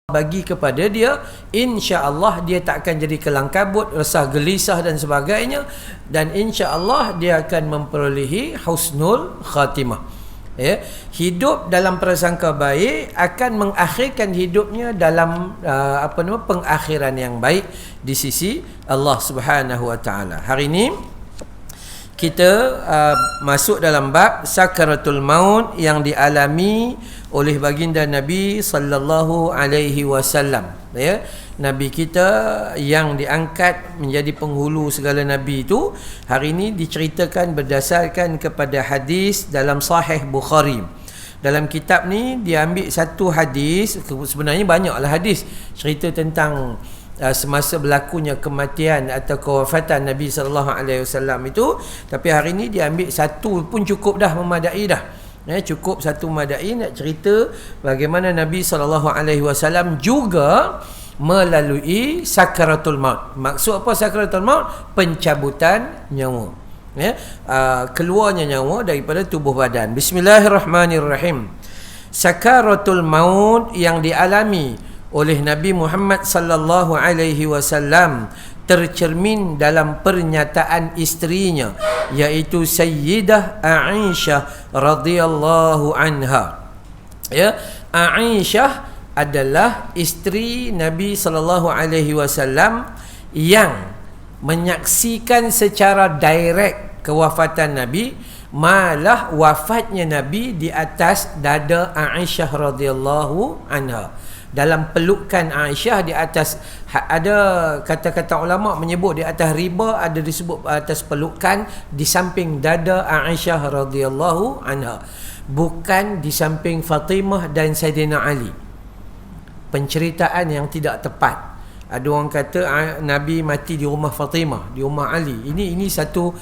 bagi kepada dia, insya-Allah dia tak akan jadi kelang kabut, resah gelisah dan sebagainya, dan insya-Allah dia akan memperolehi husnul khatimah. Ya, hidup dalam prasangka baik akan mengakhirkan hidupnya dalam pengakhiran yang baik di sisi Allah Subhanahu wa taala. Hari ini kita masuk dalam bab sakaratul maut yang dialami oleh baginda Nabi sallallahu alaihi wasallam, ya. Nabi kita yang diangkat menjadi penghulu segala nabi itu hari ini diceritakan berdasarkan kepada hadis dalam Sahih Bukhari. Dalam kitab ni dia ambil satu hadis, sebenarnya banyaklah hadis cerita tentang semasa berlakunya kematian atau kewafatan Nabi sallallahu alaihi wasallam itu, tapi hari ini dia ambil satu pun cukup dah, memadai dah. Cukup satu memadai nak cerita bagaimana Nabi sallallahu alaihi wasallam juga melalui sakaratul maut. Maksud apa sakaratul maut? Pencabutan nyawa. Keluarnya nyawa daripada tubuh badan. Bismillahirrahmanirrahim. Sakaratul maut yang dialami oleh Nabi Muhammad sallallahu alaihi wasallam tercermin dalam pernyataan isterinya, iaitu Sayyidah Aisyah radhiyallahu anha. Ya, Aisyah adalah isteri Nabi sallallahu alaihi wasallam yang menyaksikan secara direct kewafatan Nabi, malah wafatnya Nabi di atas dada Aisyah radhiyallahu anha. Dalam pelukan Aisyah di atas, ada kata-kata ulama menyebut di atas riba, ada disebut atas pelukan di samping dada Aisyah radhiyallahu anha, bukan di samping Fatimah dan Saidina Ali. Penceritaan yang tidak tepat. Ada orang kata Nabi mati di rumah Fatimah, di rumah Ali. Ini satu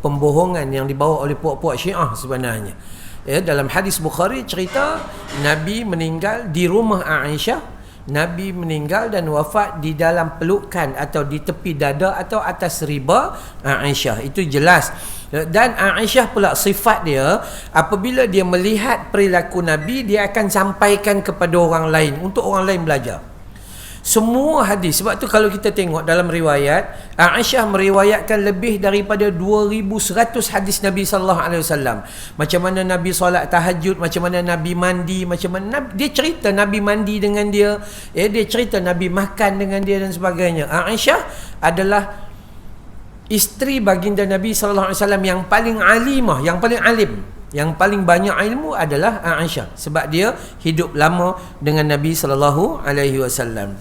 pembohongan yang dibawa oleh puak-puak Syiah sebenarnya. Ya, dalam hadis Bukhari cerita Nabi meninggal di rumah Aisyah. Nabi meninggal dan wafat di dalam pelukan atau di tepi dada atau atas riba Aisyah. Itu jelas. Dan Aisyah pula sifat dia, apabila dia melihat perilaku Nabi, dia akan sampaikan kepada orang lain untuk orang lain belajar. Semua hadis. Sebab tu kalau kita tengok dalam riwayat, Aisyah meriwayatkan lebih daripada 2100 hadis Nabi sallallahu alaihi wasallam. Macam mana Nabi solat tahajud, macam mana Nabi mandi, macam mana dia cerita Nabi mandi dengan dia, dia cerita Nabi makan dengan dia dan sebagainya. Aisyah adalah isteri baginda Nabi sallallahu alaihi wasallam yang paling alimah, yang paling alim. Yang paling banyak ilmu adalah Aisyah, sebab dia hidup lama dengan Nabi sallallahu alaihi wasallam.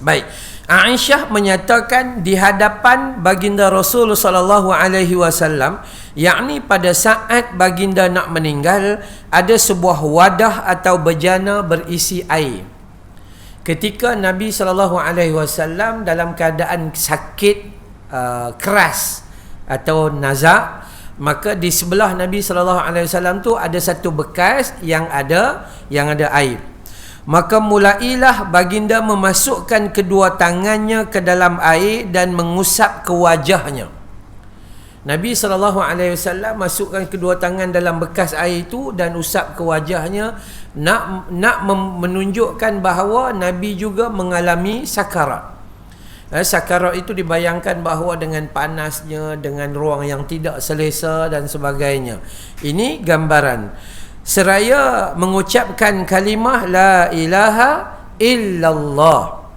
Baik, Aisyah menyatakan di hadapan baginda Rasul sallallahu alaihi wasallam, yakni pada saat baginda nak meninggal, ada sebuah wadah atau bejana berisi air. Ketika Nabi sallallahu alaihi wasallam dalam keadaan sakit keras atau nazak, maka di sebelah Nabi sallallahu alaihi wasallam tu ada satu bekas yang ada air. Maka mulailah baginda memasukkan kedua tangannya ke dalam air dan mengusap ke wajahnya. Nabi sallallahu alaihi wasallam masukkan kedua tangan dalam bekas air itu dan usap ke wajahnya, nak menunjukkan bahawa Nabi juga mengalami sakarat. Sakarat itu dibayangkan bahawa dengan panasnya, dengan ruang yang tidak selesa dan sebagainya. Ini gambaran. Seraya mengucapkan kalimah la ilaha illallah.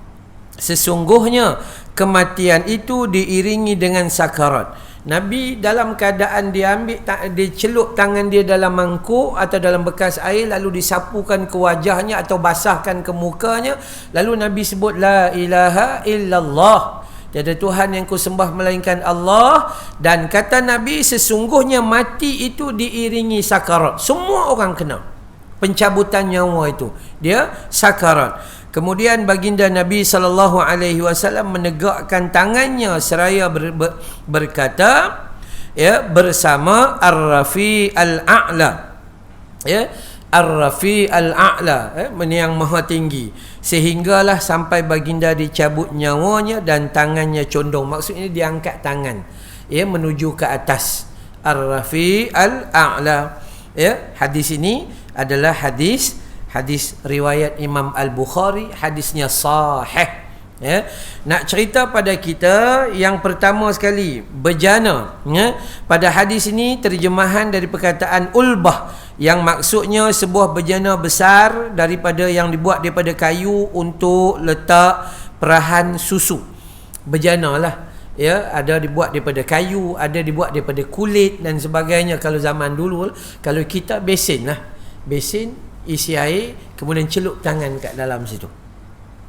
Sesungguhnya kematian itu diiringi dengan sakarat. Nabi dalam keadaan dia celup tangan dia dalam mangkuk atau dalam bekas air, lalu disapukan ke wajahnya atau basahkan ke mukanya, lalu Nabi sebut la ilaha illallah, tiada Tuhan yang ku sembah melainkan Allah. Dan kata Nabi, sesungguhnya mati itu diiringi sakarat. Semua orang kena pencabutan nyawa itu, dia sakarat. Kemudian baginda Nabi sallallahu alaihi wasallam menegakkan tangannya seraya berkata, bersama Ar-Rafi Al-A'la, Ar-Rafi Al-A'la, yang maha tinggi, sehinggalah sampai baginda dicabut nyawanya dan tangannya condong. Maksudnya diangkat tangan menuju ke atas. Ar-Rafi Al-A'la. Hadis ini adalah hadis Hadis riwayat Imam Al-Bukhari, hadisnya sahih. Ya, nak cerita pada kita yang pertama sekali bejana, ya. Pada hadis ini terjemahan dari perkataan ulbah yang maksudnya sebuah bejana besar daripada yang dibuat daripada kayu untuk letak perahan susu. Bejana lah, ya, ada dibuat daripada kayu, ada dibuat daripada kulit dan sebagainya. Kalau zaman dulu, kalau kita besin lah, besin isi air kemudian celup tangan kat dalam situ.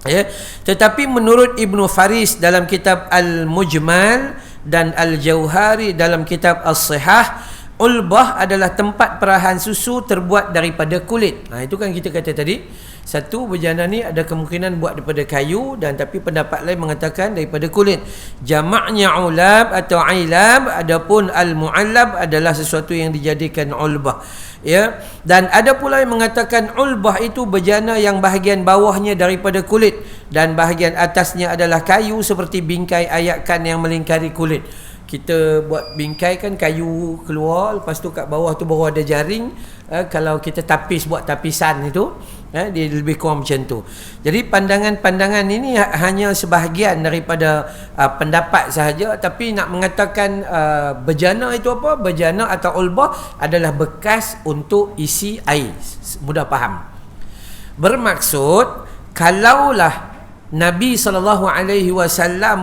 Ya, tetapi menurut Ibnu Faris dalam kitab Al-Mujmal dan Al-Jauhari dalam kitab As-Sihah, ulbah adalah tempat perahan susu terbuat daripada kulit. Itu kan kita kata tadi, satu bejana ni ada kemungkinan buat daripada kayu, dan tapi pendapat lain mengatakan daripada kulit. Jamaknya ulab atau ailab, adapun al-muallab adalah sesuatu yang dijadikan ulbah. Ya, dan ada pula yang mengatakan ulbah itu bejana yang bahagian bawahnya daripada kulit dan bahagian atasnya adalah kayu seperti bingkai ayakan yang melingkari kulit. Kita buat bingkai kan kayu keluar, lepas tu kat bawah tu baru ada jaring. Kalau kita tapis, buat tapisan itu, dia lebih kurang macam tu. Jadi pandangan-pandangan ini hanya sebahagian daripada pendapat sahaja. Tapi nak mengatakan bejana itu apa? Bejana atau ulbah adalah bekas untuk isi air. Mudah faham. Bermaksud, kalaulah Nabi SAW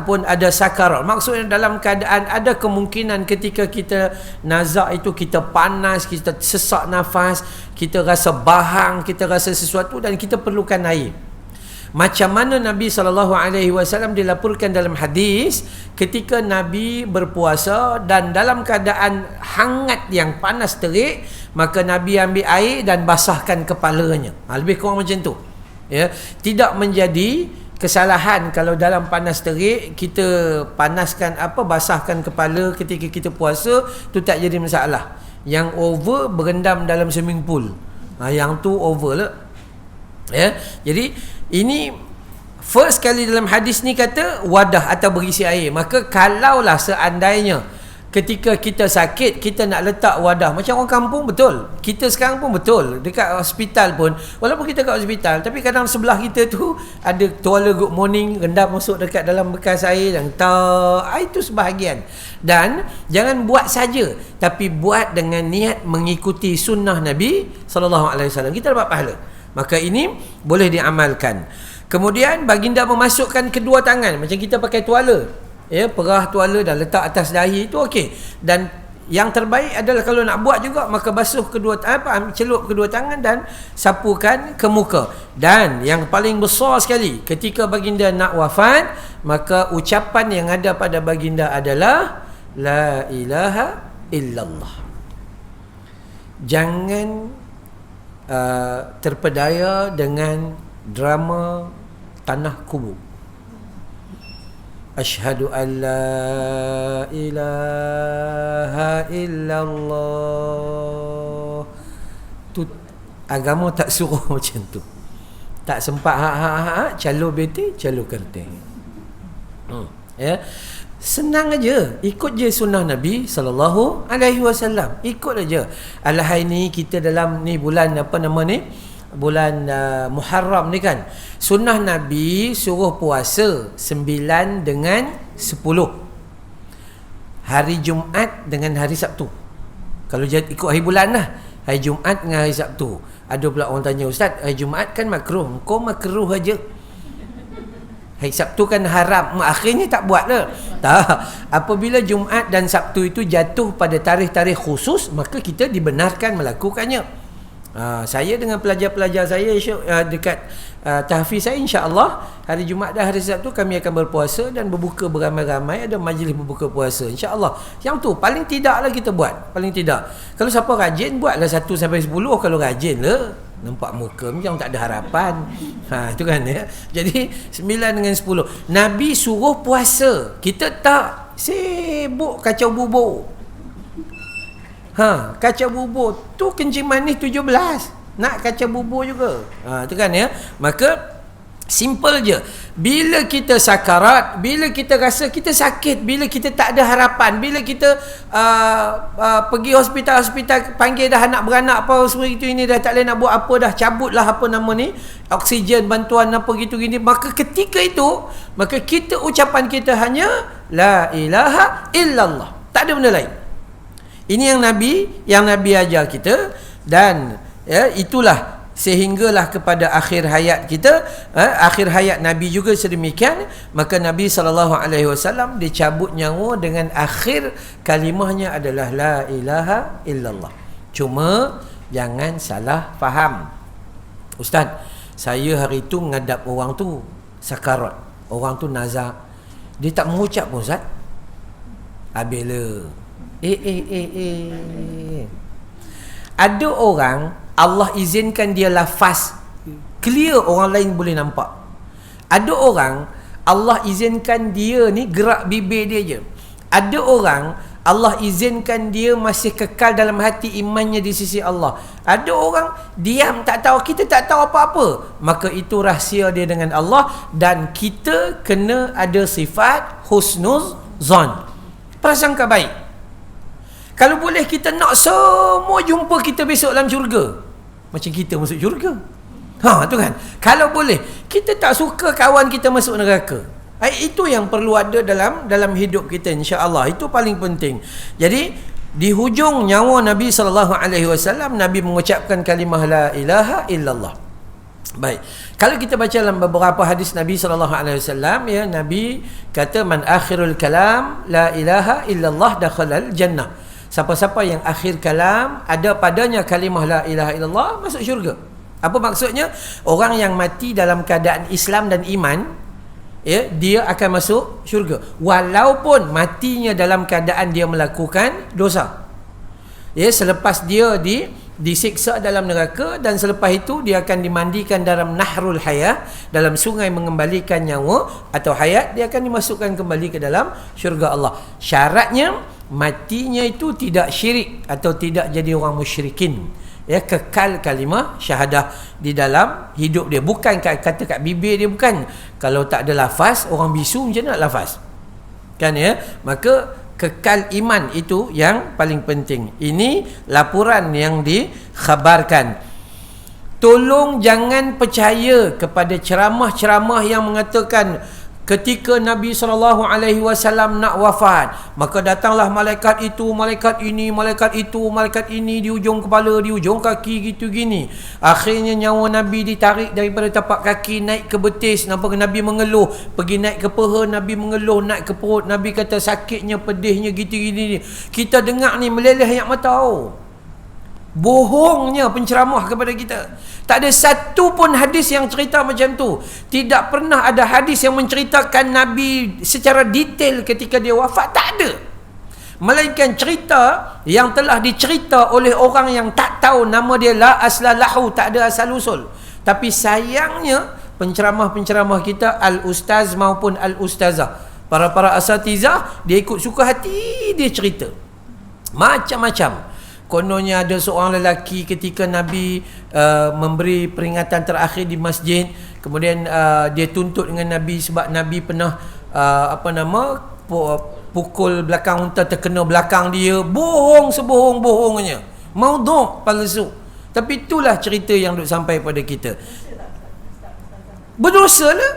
pun ada sakarat, maksudnya dalam keadaan ada kemungkinan ketika kita nazak itu kita panas, kita sesak nafas, kita rasa bahang, kita rasa sesuatu dan kita perlukan air. Macam mana Nabi SAW dilaporkan dalam hadis, ketika Nabi berpuasa dan dalam keadaan hangat yang panas terik, maka Nabi ambil air dan basahkan kepalanya. Lebih kurang macam tu. Ya, tidak menjadi kesalahan kalau dalam panas terik kita panaskan basahkan kepala ketika kita puasa, tu tak jadi masalah. Yang over berendam dalam swimming pool, yang tu over lah. Ya, jadi ini first kali dalam hadis ni kata wadah atau berisi air. Maka kalaulah seandainya ketika kita sakit, kita nak letak wadah macam orang kampung, betul. Kita sekarang pun betul, dekat hospital pun, walaupun kita kat hospital, tapi kadang sebelah kita tu ada tuala good morning, rendam masuk dekat dalam bekas air dan itu sebahagian. Dan jangan buat saja, tapi buat dengan niat mengikuti sunnah Nabi SAW. Kita dapat pahala. Maka ini boleh diamalkan. Kemudian baginda memasukkan kedua tangan, macam kita pakai tuala, ya, perah tuala dan letak atas dahi, itu okey. Dan yang terbaik adalah kalau nak buat juga, maka basuh celup kedua tangan dan sapukan ke muka. Dan yang paling besar sekali, ketika baginda nak wafat, maka ucapan yang ada pada baginda adalah la ilaha illallah. Jangan terpedaya dengan drama tanah kubur. Asyhadu an la ilaha illallah. Tu agama tak suruh macam tu. Tak sempat calur bete, calur kertas. Ya. Senang aja, ikut je sunnah Nabi SAW. Ikut aja. Alahai ni kita dalam ni bulan bulan Muharram ni kan, sunnah Nabi suruh puasa 9 dengan 10, hari Jumaat dengan hari Sabtu. Kalau ikut hari bulan lah, hari Jumaat dengan hari Sabtu. Ada pula orang tanya, Ustaz, hari Jumaat kan makruh, kau makruh aja, hari Sabtu kan haram, akhirnya tak buat lah. Tak. Apabila Jumaat dan Sabtu itu jatuh pada tarikh-tarikh khusus, maka kita dibenarkan melakukannya. Saya dengan pelajar-pelajar saya dekat tahfiz saya, insya-Allah hari Jumaat dan hari Sabtu kami akan berpuasa dan berbuka beramai-ramai, ada majlis berbuka puasa, insya-Allah. Yang tu paling tidaklah kita buat, paling tidak. Kalau siapa rajin, buatlah 1 sampai 10 kalau rajin lah. Nampak muka macam tak ada harapan. Itu kan ya. Jadi 9 dengan 10 Nabi suruh puasa, kita tak sibuk kacau bubur. Kacau bubur tu kencing manis 17, nak kacau bubur juga. Itu kan ya. Maka simple je. Bila kita sakarat, bila kita rasa kita sakit, bila kita tak ada harapan, bila kita pergi hospital-hospital, panggil dah anak beranak apa semua itu ini, dah tak boleh nak buat apa, dah cabutlah apa nama ni, oksigen, bantuan apa gitu gini, maka ketika itu, maka kita ucapan kita hanya la ilaha illallah, tak ada benda lain. Ini yang Nabi ajar kita. Dan itulah sehinggalah kepada akhir hayat kita, akhir hayat Nabi juga sedemikian. Maka Nabi SAW dicabut nyawa dengan akhir kalimahnya adalah la ilaha illallah. Cuma jangan salah faham. Ustaz, saya hari tu menghadap orang tu sakarat, orang tu nazak, dia tak mengucap pun Ustaz. Bila ada orang Allah izinkan dia lafaz clear, orang lain boleh nampak. Ada orang Allah izinkan dia ni gerak bibir dia je. Ada orang Allah izinkan dia masih kekal dalam hati imannya di sisi Allah. Ada orang diam, tak tahu, kita tak tahu apa-apa. Maka itu rahsia dia dengan Allah. Dan kita kena ada sifat husnul zon, prasangka baik. Kalau boleh kita nak semua jumpa kita besok dalam syurga, macam kita masuk syurga. Tu kan. Kalau boleh, kita tak suka kawan kita masuk neraka. Itu yang perlu ada dalam hidup kita, insya-Allah. Itu paling penting. Jadi di hujung nyawa Nabi SAW, Nabi mengucapkan kalimah la ilaha illallah. Baik. Kalau kita baca dalam beberapa hadis Nabi SAW, Nabi kata man akhirul kalam la ilaha illallah dakhalal jannah. Siapa-siapa yang akhir kalam ada padanya kalimah la ilaha illallah, masuk syurga. Apa maksudnya? Orang yang mati dalam keadaan Islam dan iman, dia akan masuk syurga walaupun matinya dalam keadaan dia melakukan dosa. Selepas dia disiksa dalam neraka, dan selepas itu dia akan dimandikan dalam nahrul hayah, dalam sungai mengembalikan nyawa atau hayat, dia akan dimasukkan kembali ke dalam syurga Allah. Syaratnya matinya itu tidak syirik atau tidak jadi orang musyrikin. Kekal kalimah syahadah di dalam hidup dia, bukan kata kat bibir dia, bukan. Kalau tak ada lafaz, orang bisu macam nak lafaz kan, maka kekal iman itu yang paling penting. Ini laporan yang dikhabarkan. Tolong jangan percaya kepada ceramah-ceramah yang mengatakan ketika Nabi SAW nak wafat, maka datanglah malaikat itu, malaikat ini, malaikat itu, malaikat ini di ujung kepala, di ujung kaki, gitu gini. Akhirnya nyawa Nabi ditarik daripada tapak kaki naik ke betis. Nampak Nabi mengeluh, pergi naik ke peha, Nabi mengeluh, naik ke perut, Nabi kata sakitnya, pedihnya, gitu gini. Kita dengar ni meleleh air mata. Bohongnya penceramah kepada kita. Tak ada satu pun hadis yang cerita macam tu. Tidak pernah ada hadis yang menceritakan Nabi secara detail ketika dia wafat. Tak ada. Melainkan cerita yang telah dicerita oleh orang yang tak tahu, nama dia la asla lahu, tak ada asal usul. Tapi sayangnya penceramah-penceramah kita, al-ustaz maupun al-ustazah, para asatizah, dia ikut suka hati dia cerita macam-macam. Kononnya ada seorang lelaki ketika Nabi memberi peringatan terakhir di masjid, kemudian dia tuntut dengan Nabi sebab Nabi pernah pukul belakang unta, terkena belakang dia. Bohong sebohong-bohongnya, maudhu', palsu. Tapi itulah cerita yang duk sampai pada kita. Berdosa lah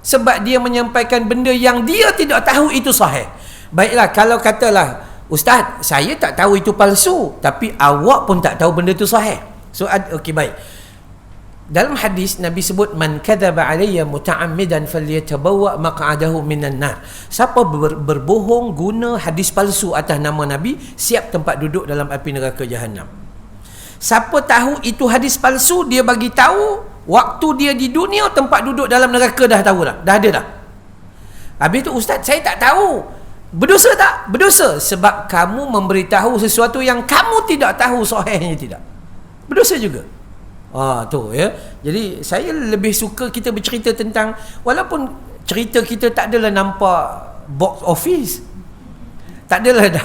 sebab dia menyampaikan benda yang dia tidak tahu itu sahih. Baiklah, kalau katalah Ustaz, saya tak tahu itu palsu, tapi awak pun tak tahu benda itu sahih. So, okey, baik. Dalam hadis Nabi sebut man kadzaba alayya muta'ammidan falyatabawwa maq'adahu minan nar. Siapa berbohong guna hadis palsu atas nama Nabi, siap tempat duduk dalam api neraka Jahannam. Siapa tahu itu hadis palsu, dia bagi tahu waktu dia di dunia, tempat duduk dalam neraka dah tahu dah. Dah ada dah. Habis tu, Ustaz, saya tak tahu. Berdosa tak? Berdosa sebab kamu memberitahu sesuatu yang kamu tidak tahu sahihnya tidak. Berdosa juga. Tu ya. Jadi saya lebih suka kita bercerita tentang, walaupun cerita kita tak adalah nampak box office, tak adalah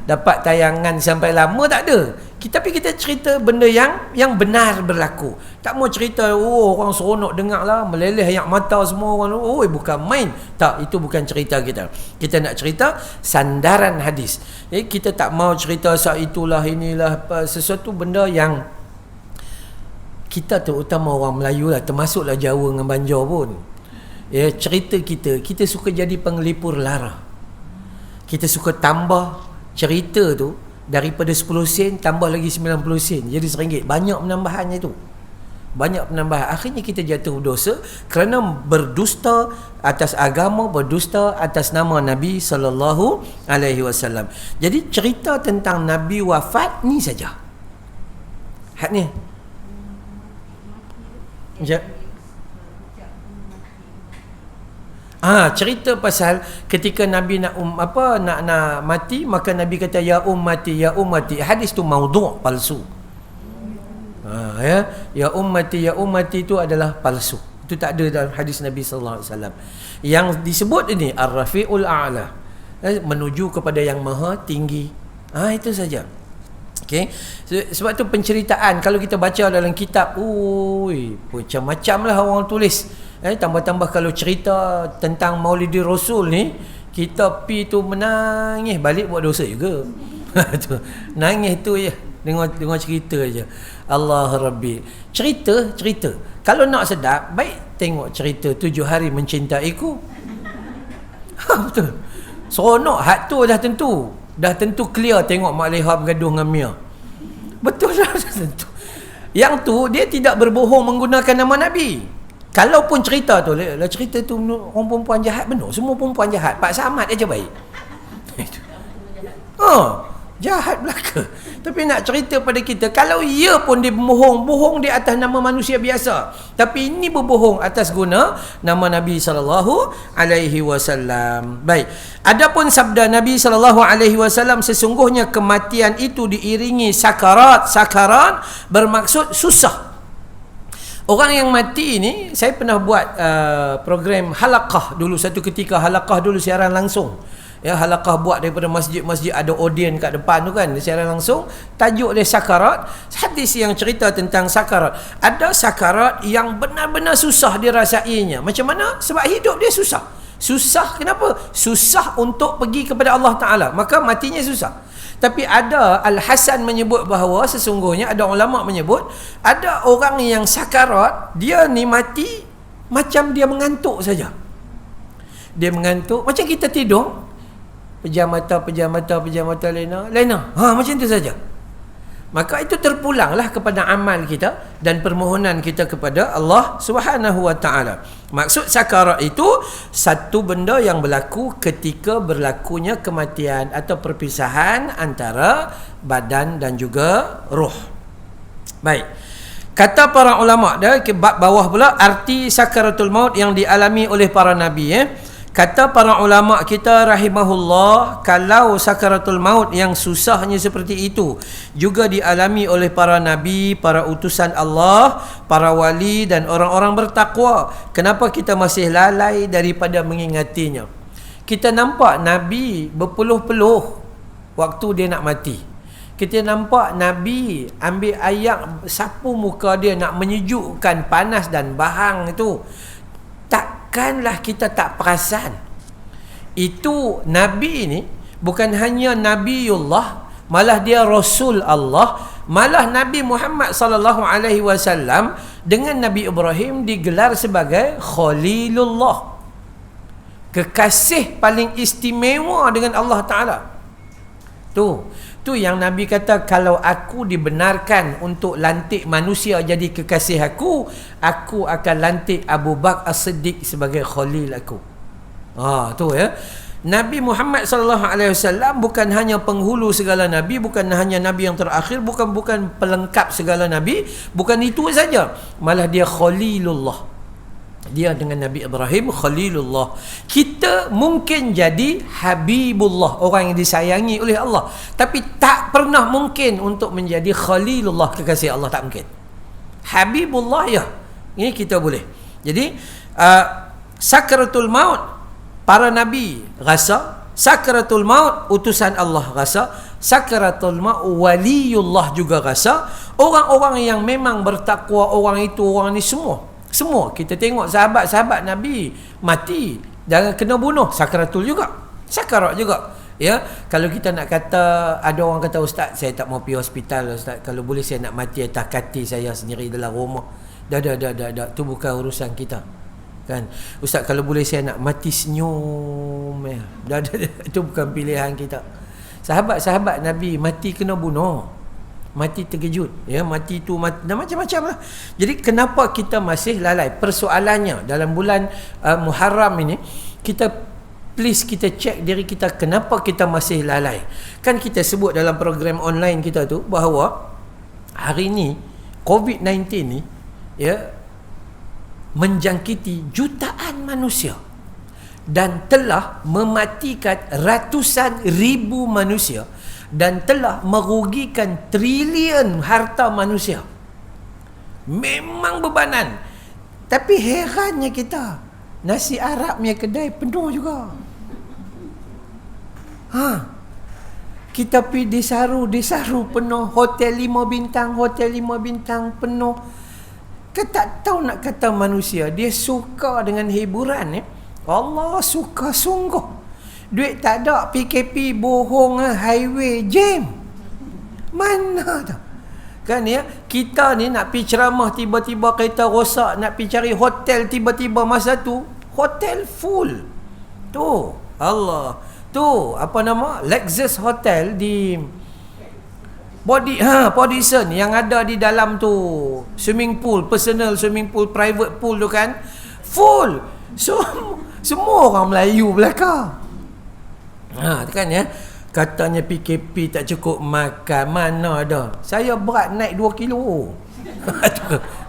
dapat tayangan sampai lama, tak ada. Tapi kita cerita benda yang benar berlaku. Tak mau cerita orang seronok dengar lah, meleleh air mata semua orang. Bukan main. Tak, itu bukan cerita kita. Kita nak cerita sandaran hadis. Kita tak mau cerita itulah inilah sesuatu benda yang kita, terutama orang Melayu lah, termasuklah Jawa dengan Banjar pun. Cerita kita suka jadi pengelipur lara. Kita suka tambah cerita tu, daripada 10 sen tambah lagi 90 sen, jadi RM1. Banyak penambahannya tu. Banyak penambahan. Akhirnya kita jatuh dosa kerana berdusta atas agama, berdusta atas nama Nabi SAW. Jadi cerita tentang Nabi wafat ni saja. Hak ni. Cerita pasal ketika Nabi nak mati, maka Nabi kata ya ummati. Hadis tu maudhu', palsu. Ya ummati itu adalah palsu. Itu tak ada dalam hadis Nabi sallallahu alaihi wasallam. Yang disebut ini ar-rafi'ul a'la, menuju kepada yang maha tinggi. Itu saja. Okey. Sebab tu penceritaan kalau kita baca dalam kitab, macam-macam lah orang tulis. Tambah-tambah kalau cerita tentang Maulidi Rasul ni, kita pi tu menangis balik buat dosa juga. Tu nangis tu je, dengar cerita aja. Allah Rabbi. Cerita. Kalau nak sedap, baik tengok cerita 7 hari mencintaiku. Betul. Seronok, hak tu dah tentu. Dah tentu clear tengok Mak Leha bergaduh dengan Mia. Betul dah tentu. Yang tu dia tidak berbohong menggunakan nama Nabi. Kalaupun cerita tu, cerita tu orang perempuan jahat benar, semua perempuan jahat, Pak Samad aja baik. Jahat belaka. Tapi nak cerita pada kita, kalau ia pun dia bohong di atas nama manusia biasa, tapi ini berbohong atas guna nama Nabi SAW. Baik. Adapun sabda Nabi SAW, sesungguhnya kematian itu diiringi sakarat. Sakarat bermaksud susah. Orang yang mati ni, saya pernah buat program halaqah dulu, satu ketika halaqah dulu siaran langsung. Halaqah buat daripada masjid-masjid, ada audien kat depan tu kan, siaran langsung. Tajuk dia sakarat. Hadis yang cerita tentang sakarat. Ada sakarat yang benar-benar susah dirasainya. Macam mana? Sebab hidup dia susah. Susah kenapa? Susah untuk pergi kepada Allah Ta'ala, maka matinya susah. Tapi ada Al-Hasan menyebut bahawa sesungguhnya ada ulama menyebut ada orang yang sakarat, dia ni mati macam dia mengantuk saja. Dia mengantuk macam kita tidur, pejam mata lena. Macam tu saja. Maka itu terpulanglah kepada amal kita dan permohonan kita kepada Allah Subhanahu wa taala. Maksud sakarat itu satu benda yang berlaku ketika berlakunya kematian atau perpisahan antara badan dan juga roh. Baik. Kata para ulama dah ke bab bawah pula arti sakaratul maut yang dialami oleh para nabi. Kata para ulama kita rahimahullah, kalau sakaratul maut yang susahnya seperti itu juga dialami oleh para nabi, para utusan Allah, para wali dan orang-orang bertakwa, kenapa kita masih lalai daripada mengingatinya? Kita nampak nabi berpeluh-peluh waktu dia nak mati. Kita nampak nabi ambil air sapu muka dia nak menyejukkan panas dan bahang itu. Takkanlah kita tak perasan. Itu nabi ni bukan hanya nabiullah, malah dia rasul Allah. Malah Nabi Muhammad sallallahu alaihi wasallam dengan Nabi Ibrahim digelar sebagai Khalilullah, kekasih paling istimewa dengan Allah Taala. Tu yang Nabi kata, kalau aku dibenarkan untuk lantik manusia jadi kekasih aku akan lantik Abu Bakar As-Siddiq sebagai khalil aku. Nabi Muhammad sallallahu alaihi wasallam bukan hanya penghulu segala nabi, bukan hanya nabi yang terakhir, bukan pelengkap segala nabi, bukan itu saja, malah dia Khalilullah. Dia dengan Nabi Ibrahim Khalilullah. Kita mungkin jadi Habibullah, orang yang disayangi oleh Allah, tapi tak pernah mungkin untuk menjadi Khalilullah, kekasih Allah, tak mungkin. Habibullah ya, ini kita boleh. Jadi sakaratul maut para nabi rasa, sakaratul maut utusan Allah rasa, sakaratul maut waliullah juga rasa. Orang-orang yang memang bertakwa, orang itu, orang ni semua kita tengok sahabat-sahabat Nabi mati jangan kena bunuh, sakaratul juga, sakarat juga. Ya, kalau kita nak kata, ada orang kata, ustaz saya tak mau pergi hospital ustaz, kalau boleh saya nak mati atas katil saya sendiri dalam rumah. Dah, tu bukan urusan kita. Kan? Ustaz kalau boleh saya nak mati senyum ya. Dah, itu bukan pilihan kita. Sahabat-sahabat Nabi mati kena bunuh, mati terkejut ya, mati tu mati, dan macam-macam lah. Jadi kenapa kita masih lalai? Persoalannya dalam bulan Muharram ini, kita cek diri kita, kenapa kita masih lalai. Kan kita sebut dalam program online kita tu bahawa hari ni COVID-19 ni ya menjangkiti jutaan manusia dan telah mematikan ratusan ribu manusia dan telah merugikan trilion harta manusia. Memang bebanan. Tapi herannya kita, nasi Arabnya kedai penuh juga. Kita pergi disaru penuh, hotel 5 bintang penuh. Kita tak tahu nak kata manusia dia suka dengan hiburan ya. Allah suka sungguh. Duit tak ada, PKP bohong, highway jam. Mana tu? Kan ya, kita ni nak pergi ceramah tiba-tiba kereta rosak, nak pergi cari hotel tiba-tiba masa tu hotel full. Tu Allah. Tu apa nama? Lexus Hotel di Podison yang ada di dalam tu swimming pool, personal swimming pool, private pool tu kan full. So semua orang Melayu belaka. Kan ya. Katanya PKP tak cukup makan, mana ada. Saya berat naik 2 kilo.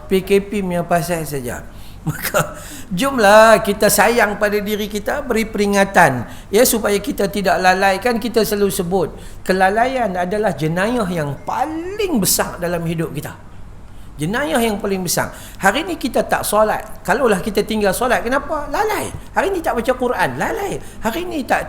PKP punya pasal saja. Maka jomlah kita sayang pada diri kita, beri peringatan ya, supaya kita tidak lalai. Kan kita selalu sebut kelalaian adalah jenayah yang paling besar dalam hidup kita. Jenayah yang paling besar. Hari ni kita tak solat. Kalaulah kita tinggal solat, kenapa? Lalai. Hari ni tak baca Quran, lalai. Hari ni tak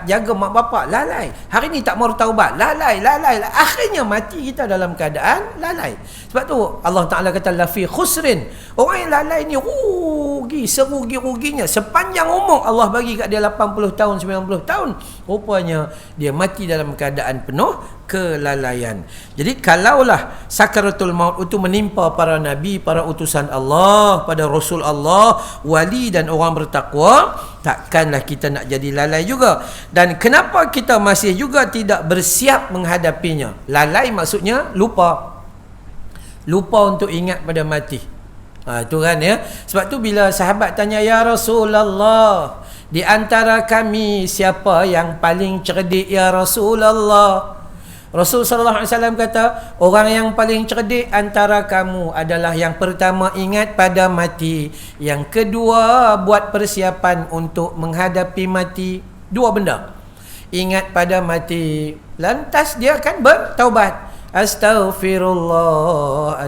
jaga mak bapak, lalai. Hari ni tak mau taubat, lalai. Akhirnya mati kita dalam keadaan lalai. Sebab tu Allah Taala kata lafi khusrin. Orang yang lalai ni rugi, serugi-ruginya. Sepanjang umur Allah bagi kat dia 80 tahun, 90 tahun. Rupanya dia mati dalam keadaan penuh kelalaian. Jadi kalaulah sakaratul maut itu menimpa para nabi, para utusan Allah, pada Rasul Allah, wali dan orang bertakwa, takkanlah kita nak jadi lalai juga. Dan kenapa kita masih juga tidak bersiap menghadapinya? Lalai maksudnya lupa untuk ingat pada mati. Itu kan ya. Sebab tu bila sahabat tanya, ya Rasulullah, di antara kami siapa yang paling cerdik ya Rasulullah? Rasul sallallahu alaihi wasallam kata, orang yang paling cerdik antara kamu adalah yang pertama ingat pada mati, yang kedua buat persiapan untuk menghadapi mati. Dua benda. Ingat pada mati, lantas dia akan bertaubat. Astaghfirullah.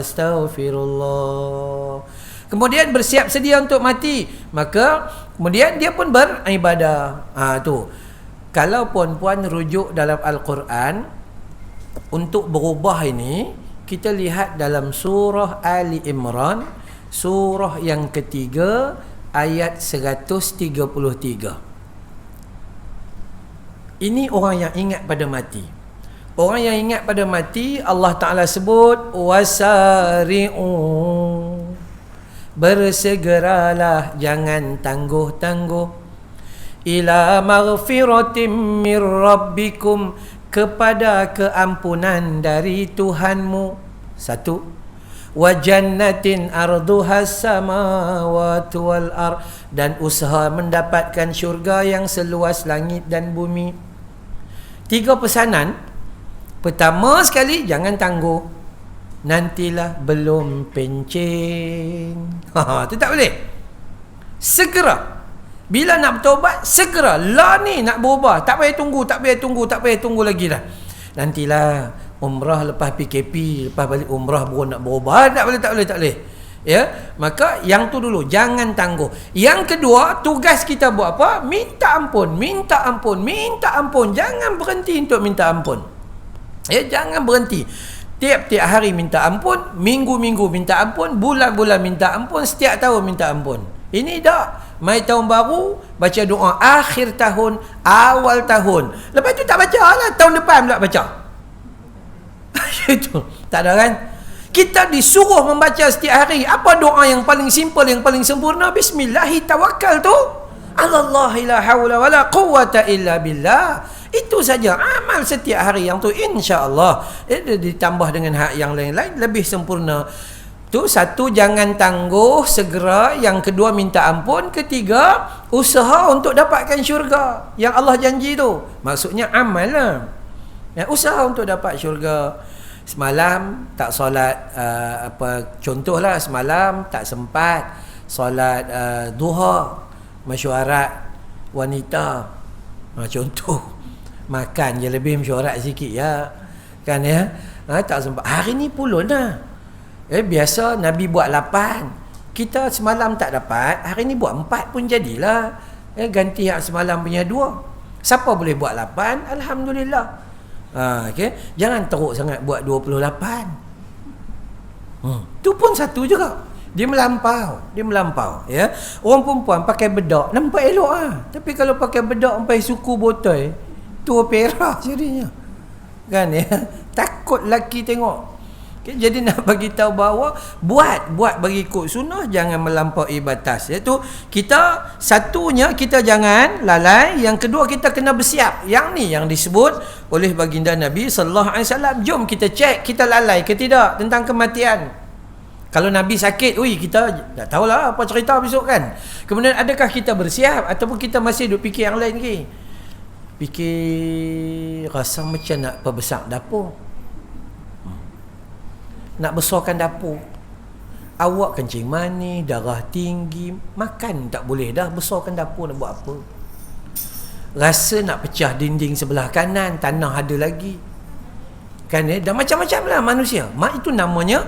Kemudian bersiap sedia untuk mati, maka kemudian dia pun beribadah. Tu. Kalau puan-puan rujuk dalam Al-Quran, untuk berubah ini kita lihat dalam surah Ali Imran, surah yang ketiga, ayat 133. Ini orang yang ingat pada mati. Orang yang ingat pada mati, Allah Ta'ala sebut wasari'u, bersegeralah, jangan tangguh-tangguh, ila maghfiratim mir rabbikum, kepada keampunan dari Tuhanmu. Satu, wa jannatin arduhas samawati wal ard, dan usaha mendapatkan syurga yang seluas langit dan bumi. 3 pesanan. Pertama sekali, jangan tangguh, nantilah belum pencen. Itu tak boleh. Segera. Bila nak bertaubat, segera. Lah ni nak berubah, tak payah tunggu lagi dah. Nantilah umrah lepas PKP, lepas balik umrah baru nak berubah. Tak boleh. Ya, maka yang tu dulu, jangan tangguh. Yang kedua, tugas kita buat apa? Minta ampun. Jangan berhenti untuk minta ampun. Jangan berhenti. Tiap-tiap hari minta ampun, minggu-minggu minta ampun, bulan-bulan minta ampun, setiap tahun minta ampun. Ini dah mai tahun baru baca doa akhir tahun, awal tahun. Lepas tu tak baca lah, tahun depan pula baca. Itu tak ada kan? Kita disuruh membaca setiap hari. Apa doa yang paling simple, yang paling sempurna? Bismillahi tawakkal tu. Allah la haula wala quwwata illa billah. Itu saja amal setiap hari yang tu, insya-Allah. Ditambah dengan hak yang lain-lain lebih sempurna. Tu satu, jangan tangguh, segera. Yang kedua, minta ampun. Ketiga, usaha untuk dapatkan syurga yang Allah janji tu. Maksudnya amal lah. Usaha untuk dapat syurga. Semalam tak solat contohlah semalam tak sempat solat duha, mesyuarat wanita. Contoh, makan je lebih mesyuarat sikit ya. Kan ya? Tak sempat. Hari ni pulun dah. Biasa Nabi buat 8. Kita semalam tak dapat, hari ni buat 4 pun jadilah. Ganti yang semalam punya 2. Siapa boleh buat 8? Alhamdulillah. Okay. Jangan teruk sangat buat 28. Tu pun satu juga. Dia melampau ya. Orang perempuan pakai bedak nampak elok tapi kalau pakai bedak sampai suku botol tu opera jadinya. Kan ya. Takut laki tengok. Okay. Jadi nak bagi tahu bahawa buat bagi ikut sunnah, jangan melampaui batas. Iaitu kita, satunya kita jangan lalai, yang kedua kita kena bersiap. Yang ni yang disebut oleh baginda Nabi sallallahu alaihi wasallam. Jom kita cek kita lalai ke tidak tentang kematian. Kalau Nabi sakit, kita tak tahulah apa cerita besok kan. Kemudian adakah kita bersiap ataupun kita masih duk fikir yang lain lagi? Fikir rasa macam nak perbesar dapur. Nak besarkan dapur. Awak kencing manis, darah tinggi, makan tak boleh dah, besarkan dapur nak buat apa? Rasa nak pecah dinding sebelah kanan, tanah ada lagi. Kan dah macam-macam lah manusia. Itu namanya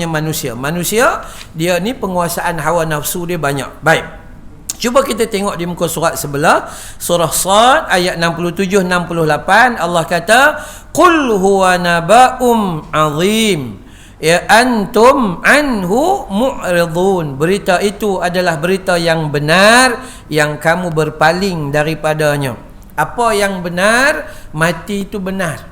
manusia. Manusia dia ni penguasaan hawa nafsu dia banyak. Baik. Cuba kita tengok di muka surat sebelah, surah Sad ayat 67-68. Allah kata, "Qul huwa naba'um 'azim, ya antum anhu mu'ridun." Berita itu adalah berita yang benar yang kamu berpaling daripadanya. Apa yang benar? Mati itu benar.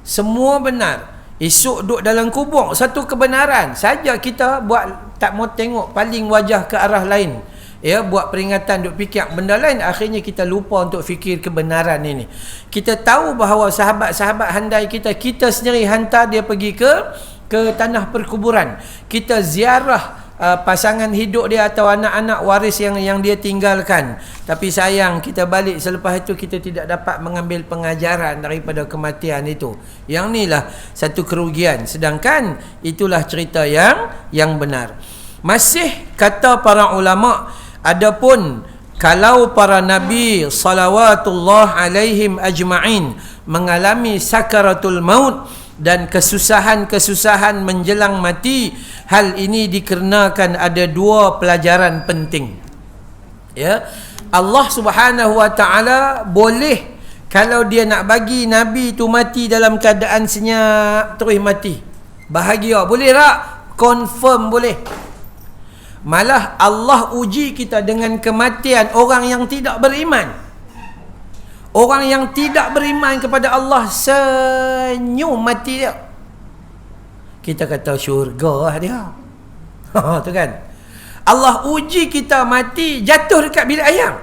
Semua benar. Esok duduk dalam kubur, satu kebenaran saja. Kita buat tak mau tengok, paling wajah ke arah lain. Buat peringatan, duk fikir benda lain, akhirnya kita lupa untuk fikir kebenaran ini. Kita tahu bahawa sahabat-sahabat handai kita sendiri hantar dia pergi ke tanah perkuburan. Kita ziarah pasangan hidup dia atau anak-anak waris yang dia tinggalkan. Tapi sayang, kita balik selepas itu kita tidak dapat mengambil pengajaran daripada kematian itu. Yang inilah satu kerugian. Sedangkan itulah cerita yang benar. Masih kata para ulama, adapun kalau para nabi salawatullah alaihim ajma'in mengalami sakaratul maut dan kesusahan-kesusahan menjelang mati, hal ini dikarenakan ada 2 pelajaran penting. Allah Subhanahu wa taala boleh, kalau dia nak bagi nabi tu mati dalam keadaan senyap, terus mati, bahagia, boleh tak? Confirm boleh. Malah Allah uji kita dengan kematian orang yang tidak beriman. Orang yang tidak beriman kepada Allah, senyum mati dia. Kita kata syurga dia. Tu kan. Allah uji kita mati, jatuh dekat bilik ayam.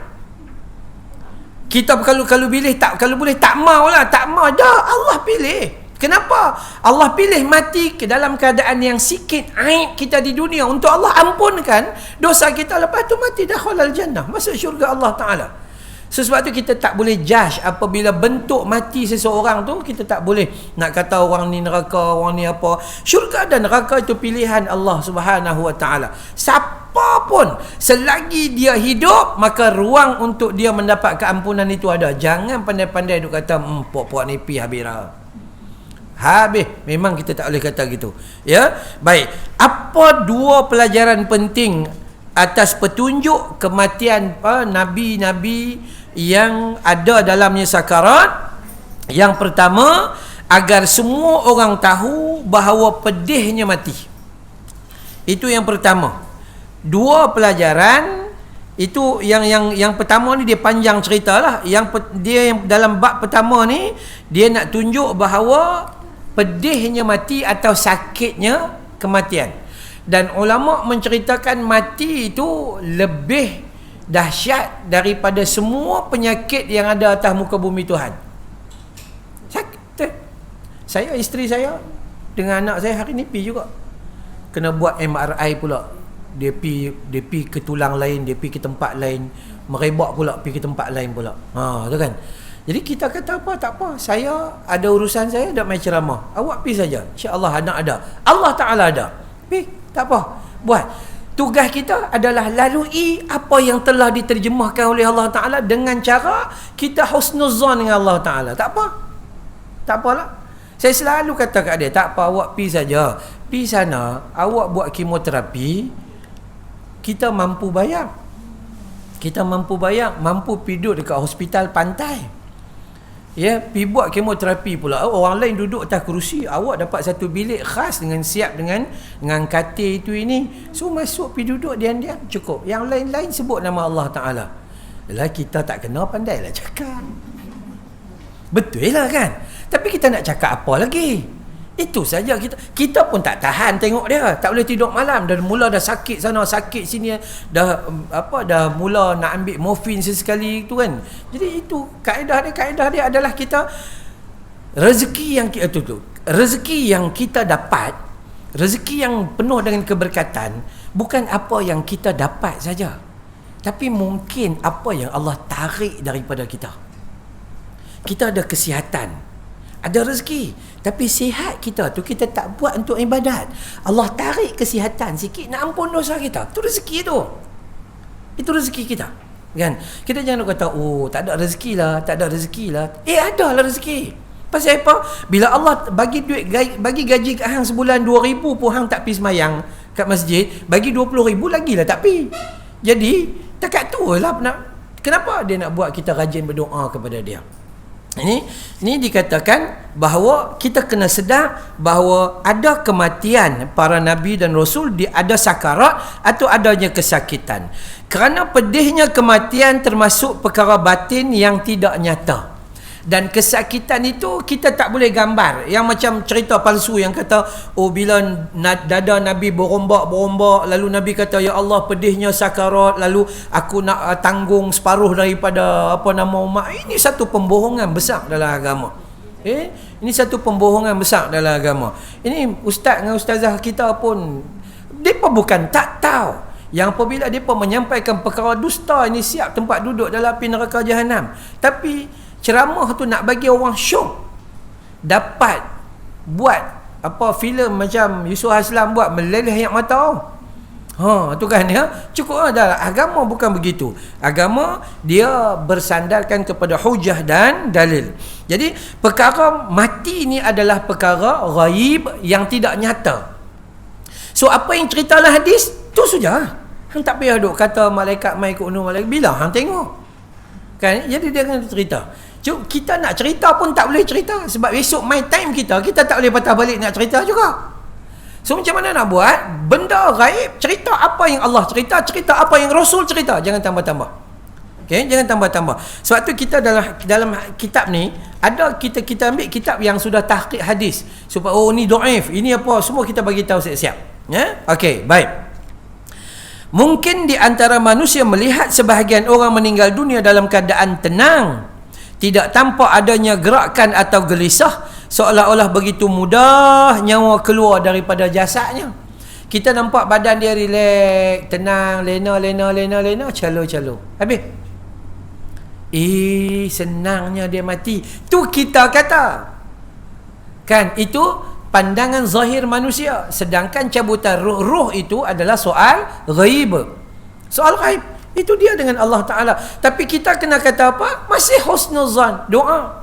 Kita kalau pilih tak, kalau boleh tak maulah, tak mau dah, Allah pilih. Kenapa? Allah pilih mati ke dalam keadaan yang sikit aib kita di dunia untuk Allah ampunkan dosa kita, lepas tu mati dakhulal jannah, masuk syurga Allah Ta'ala. Sebab tu kita tak boleh judge apabila bentuk mati seseorang tu. Kita tak boleh nak kata orang ni neraka, orang ni apa. Syurga dan neraka itu pilihan Allah Subhanahu Wa Ta'ala. Siapa pun selagi dia hidup, maka ruang untuk dia mendapat keampunan itu ada. Jangan pandai-pandai duk kata puak-puak ni pi habis. Habis. Memang kita tak boleh kata gitu. Baik. Apa 2 pelajaran penting atas petunjuk kematian nabi-nabi yang ada dalamnya sakarat? Yang pertama agar semua orang tahu bahawa pedihnya mati. Itu yang pertama. Dua pelajaran itu yang pertama ni dia panjang ceritalah. Yang dalam bab pertama ni dia nak tunjuk bahawa pedihnya mati atau sakitnya kematian. Dan ulama menceritakan mati itu lebih dahsyat daripada semua penyakit yang ada atas muka bumi Tuhan. Sakit. Saya, isteri saya dengan anak saya hari ni pergi juga. Kena buat MRI pula. Dia pi ke tulang lain, dia pi ke tempat lain, merebak pula pi ke tempat lain pula. Tu kan. Jadi kita kata apa, tak apa. Saya ada urusan saya, dak main ceramah. Awak pi saja. Insya-Allah anak ada. Allah Taala ada. Pi, tak apa. Buat. Tugas kita adalah lalui apa yang telah diterjemahkan oleh Allah Taala dengan cara kita husnuzan dengan Allah Taala. Tak apa. Tak apalah. Saya selalu kata kat dia, tak apa, awak pi saja. Pi sana, awak buat kemoterapi, kita mampu bayar. Kita mampu bayar, mampu duduk dekat hospital pantai. Ya, pi buat kemoterapi pula. Orang lain duduk atas kerusi, awak dapat satu bilik khas dengan siap dengan katil itu ini. So masuk pi duduk diam-diam cukup. Yang lain-lain sebut nama Allah Taala. Yalah, kita tak kena pandailah cakap. Betul lah kan? Tapi kita nak cakap apa lagi? Itu saja. Kita pun tak tahan tengok dia. Tak boleh tidur malam. Dah mula dah sakit sana, sakit sini. Dah mula nak ambil morfin sesekali tu kan. Jadi itu kaedah dia adalah kita rezeki yang kita dapat, rezeki yang penuh dengan keberkatan, bukan apa yang kita dapat saja, tapi mungkin apa yang Allah tarik daripada kita. Kita ada kesihatan, ada rezeki, tapi sihat kita tu kita tak buat untuk ibadat. Allah tarik kesihatan sikit nak ampun dosa kita. Tu rezeki tu. Itu rezeki kita. Kan? Kita jangan kata, oh tak ada rezeki lah. Ada lah rezeki. Pasal apa? Bila Allah bagi duit, bagi gaji kat hang sebulan 2,000 pun hang tak pergi semayang kat masjid, bagi 20,000 lagi lah tak pergi. Jadi takat tu lah. Kenapa dia nak buat kita rajin berdoa kepada dia? Ini dikatakan bahawa kita kena sedar bahawa ada kematian para nabi dan rasul, ada sakarat atau adanya kesakitan. Kerana pedihnya kematian termasuk perkara batin yang tidak nyata. Dan kesakitan itu kita tak boleh gambar. Yang macam cerita palsu yang kata, oh bila dada Nabi berombak-berombak, lalu Nabi kata, ya Allah pedihnya sakarat, lalu aku nak tanggung separuh daripada umat. Ini satu pembohongan besar dalam agama. Ini satu pembohongan besar dalam agama. Ini ustaz dengan ustazah kita pun, mereka bukan tak tahu. Yang apabila mereka menyampaikan perkara dusta ini, siap tempat duduk dalam api neraka jahanam. Tapi ceramah tu nak bagi orang syok, dapat buat filem macam Yusuf Haslam buat meleleh yang mata. Tu kan ya. Cukup dah. Agama bukan begitu. Agama dia bersandarkan kepada hujah dan dalil. Jadi perkara mati ni adalah perkara ghaib yang tidak nyata. So apa yang cerita dalam hadis tu saja. Hang tak payah duk kata malaikat mai ke unu malaikat, bila hang tengok. Kan? Jadi dia akan cerita. Kita nak cerita pun tak boleh cerita, sebab esok my time kita tak boleh patah balik nak cerita juga. So macam mana nak buat? Benda gaib, cerita apa yang Allah cerita apa yang Rasul cerita, jangan tambah-tambah. Okay? Jangan tambah-tambah. Sebab tu kita dalam kitab ni ada kita ambil kitab yang sudah tahqiq hadis. Supaya ni dhaif, ini apa, semua kita bagi tahu siap-siap. Ya? Okey, baik. Mungkin di antara manusia melihat sebahagian orang meninggal dunia dalam keadaan tenang, tidak tampak adanya gerakan atau gelisah, seolah-olah begitu mudah nyawa keluar daripada jasadnya. Kita nampak badan dia relax, tenang, lena, calo. Habis. Senangnya dia mati. Tu kita kata. Kan, itu pandangan zahir manusia. Sedangkan cabutan ruh itu adalah soal ghaib. Soal ghaib. Itu dia dengan Allah Ta'ala. Tapi kita kena kata apa? Masih husnuzan, doa.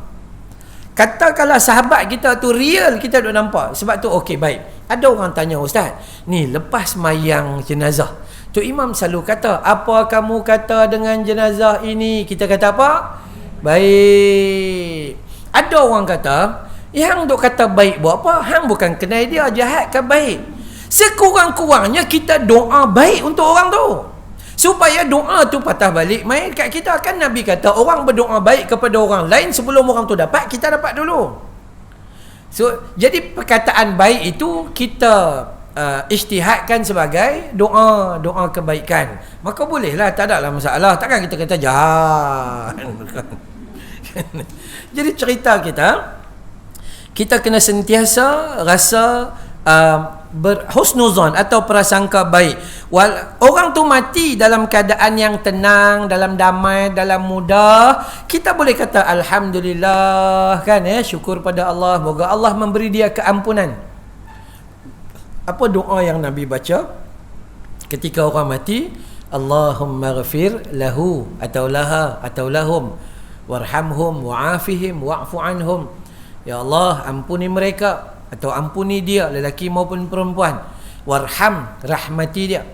Katakanlah sahabat kita tu real, kita duk nampak. Sebab tu okey, baik. Ada orang tanya, ustaz, ni lepas mayang jenazah, tu imam selalu kata, apa kamu kata dengan jenazah ini? Kita kata apa? Baik. Ada orang kata, Yang duk kata baik buat apa? Hang bukan kenal dia, jahat ke baik? Sekurang-kurangnya kita doa baik untuk orang tu, supaya doa tu patah balik main kat kita. Kan Nabi kata orang berdoa baik kepada orang lain sebelum orang tu dapat, kita dapat dulu. So, jadi perkataan baik itu kita ijtihadkan sebagai doa kebaikan. Maka bolehlah, tak ada lah masalah. Takkan kita kata jahat. Jadi cerita kita kena sentiasa rasa berhusnuzon atau prasangka baik. Orang tu mati dalam keadaan yang tenang, dalam damai, dalam mudah, kita boleh kata alhamdulillah, kan, syukur pada Allah, moga Allah memberi dia keampunan. Apa doa yang Nabi baca ketika orang mati? Allahumma ghafir lahu atau laha atau lahum warhamhum wa'afihim wa'fu anhum. Ya Allah, ampuni mereka atau ampuni dia, lelaki maupun perempuan. Warham, rahmati dia,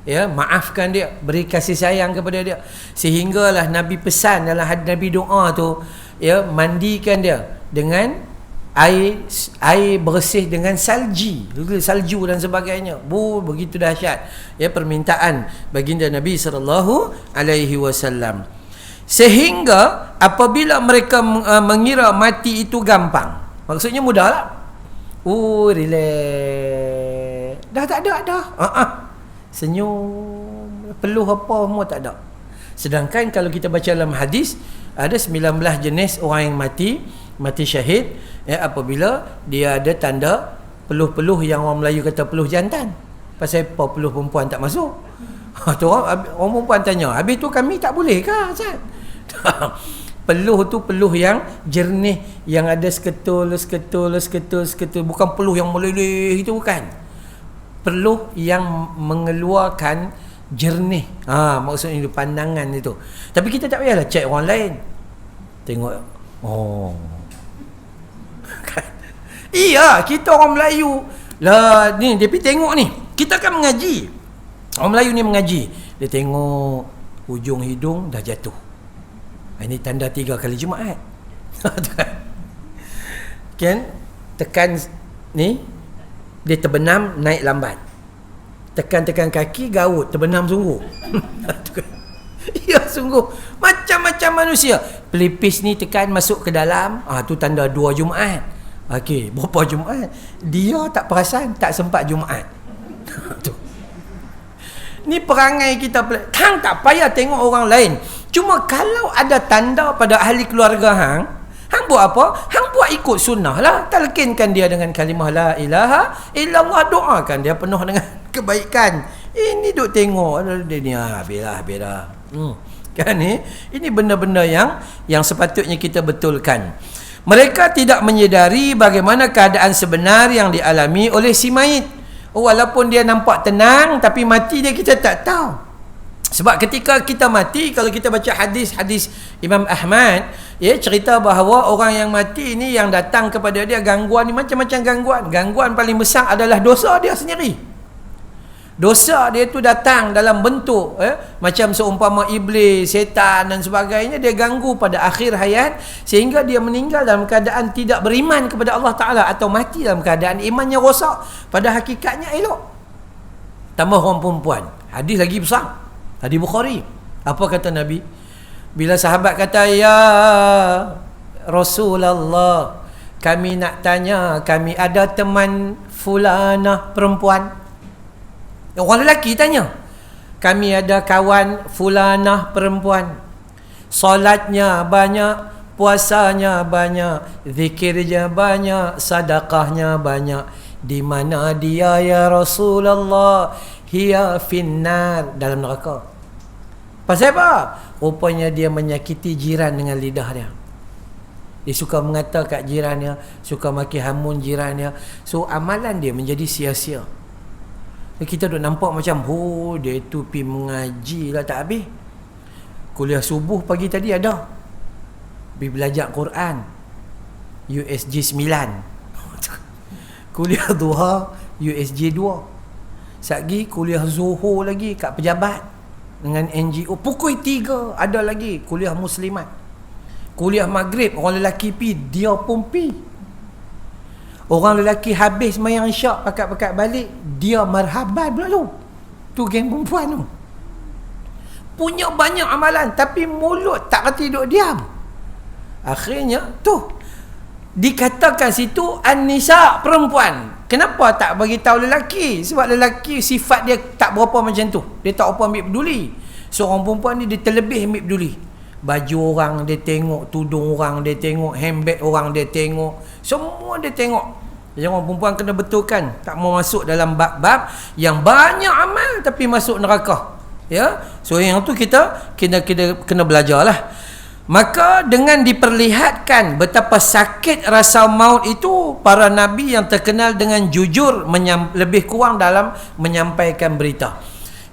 ya, maafkan dia, beri kasih sayang kepada dia. Sehinggalah Nabi pesan dalam hadis Nabi doa tu, ya, mandikan dia dengan air bersih dengan salju dan sebagainya. Begitu dahsyat, ya, permintaan baginda Nabi SAW. Sehingga apabila mereka mengira mati itu gampang, maksudnya mudah lah. Relax, dah tak ada dah. Senyum, peluh apa semua tak ada. Sedangkan kalau kita baca dalam hadis, ada 19 jenis orang yang mati syahid, ya, apabila dia ada tanda peluh-peluh yang orang Melayu kata peluh jantan. Pasal apa peluh perempuan tak masuk? Tu orang perempuan tanya, habis tu kami tak boleh ke, Ustaz? Peluh tu peluh yang jernih, yang ada seketul, bukan peluh yang meleleh, itu bukan. Peluh yang mengeluarkan jernih. Maksudnya itu pandangan itu. Tapi kita tak payahlah cek orang lain. Tengok, iya, kita orang Melayu lah ni, dia pergi tengok ni. Kita kan mengaji. Orang Melayu ni mengaji. Dia tengok hujung hidung dah jatuh. Ini tanda 3 kali Jumaat. Kan? Tekan ni, dia terbenam naik lambat. Tekan kaki gaut, terbenam sungguh. Ya, sungguh macam-macam manusia. Pelipis ni tekan masuk ke dalam, tu tanda 2 Jumaat. Okey, berapa Jumaat? Dia tak perasan, tak sempat Jumaat. Tu. Ni perangai kita. Hang tak payah tengok orang lain. Cuma kalau ada tanda pada ahli keluarga hang buat apa? Hang buat ikut sunnah lah. Talqinkan dia dengan kalimah la ilaha illallah, doakan dia penuh dengan kebaikan. Ini duk tengok dia ni, habis. Kan ni? Ini benda-benda yang sepatutnya kita betulkan. Mereka tidak menyedari bagaimana keadaan sebenar yang dialami oleh si mayit. Walaupun dia nampak tenang, tapi mati dia kita tak tahu. Sebab ketika kita mati, kalau kita baca hadis Imam Ahmad, ya, cerita bahawa orang yang mati ni yang datang kepada dia gangguan ni macam-macam gangguan. Gangguan paling besar adalah dosa dia sendiri. Dosa dia tu datang dalam bentuk macam seumpama iblis, setan dan sebagainya. Dia ganggu pada akhir hayat sehingga dia meninggal dalam keadaan tidak beriman kepada Allah Ta'ala, atau mati dalam keadaan imannya rosak. Pada hakikatnya elok. Tambah orang perempuan, hadis lagi besar, hadis Bukhari. Apa kata Nabi? Bila sahabat kata, ya Rasulullah, kami nak tanya, kami ada teman fulanah perempuan. Orang lelaki tanya, kami ada kawan fulanah perempuan, solatnya banyak, puasanya banyak, zikirnya banyak, sedekahnya banyak. Di mana dia ya Rasulullah? Hiya finnar, dalam neraka. Pasal apa? Rupanya dia menyakiti jiran dengan lidah dia. Dia suka mengata kat jiran dia, suka maki hamun jiran dia. So amalan dia menjadi sia-sia. Kita duk nampak macam, dia tu pergi mengaji lah tak habis. Kuliah subuh pagi tadi ada, pergi belajar Quran USG 9, kuliah duha USG 2, sagi kuliah zuhur lagi kat pejabat dengan NGO. Pukul 3 ada lagi kuliah muslimat. Kuliah maghrib orang lelaki pi, dia pun pi. Orang lelaki habis sembahyang isyak, pakat-pakat balik, dia marhaban pula tu. Tu geng perempuan tu. Punya banyak amalan tapi mulut tak reti duduk diam. Akhirnya tu dikatakan situ an-nisa, perempuan. Kenapa tak bagi tahu lelaki? Sebab lelaki sifat dia tak berapa macam tu. Dia tak berapa ambil peduli. Seorang perempuan ni dia terlebih ambil peduli. Baju orang dia tengok, tudung orang dia tengok, handbag orang dia tengok, semua dia tengok. Jadi orang perempuan kena betulkan, tak mau masuk dalam bab-bab yang banyak amal tapi masuk neraka. Ya. So yang tu kita kena belajarlah. Maka dengan diperlihatkan betapa sakit rasa maut itu, para nabi yang terkenal dengan jujur lebih kurang dalam menyampaikan berita.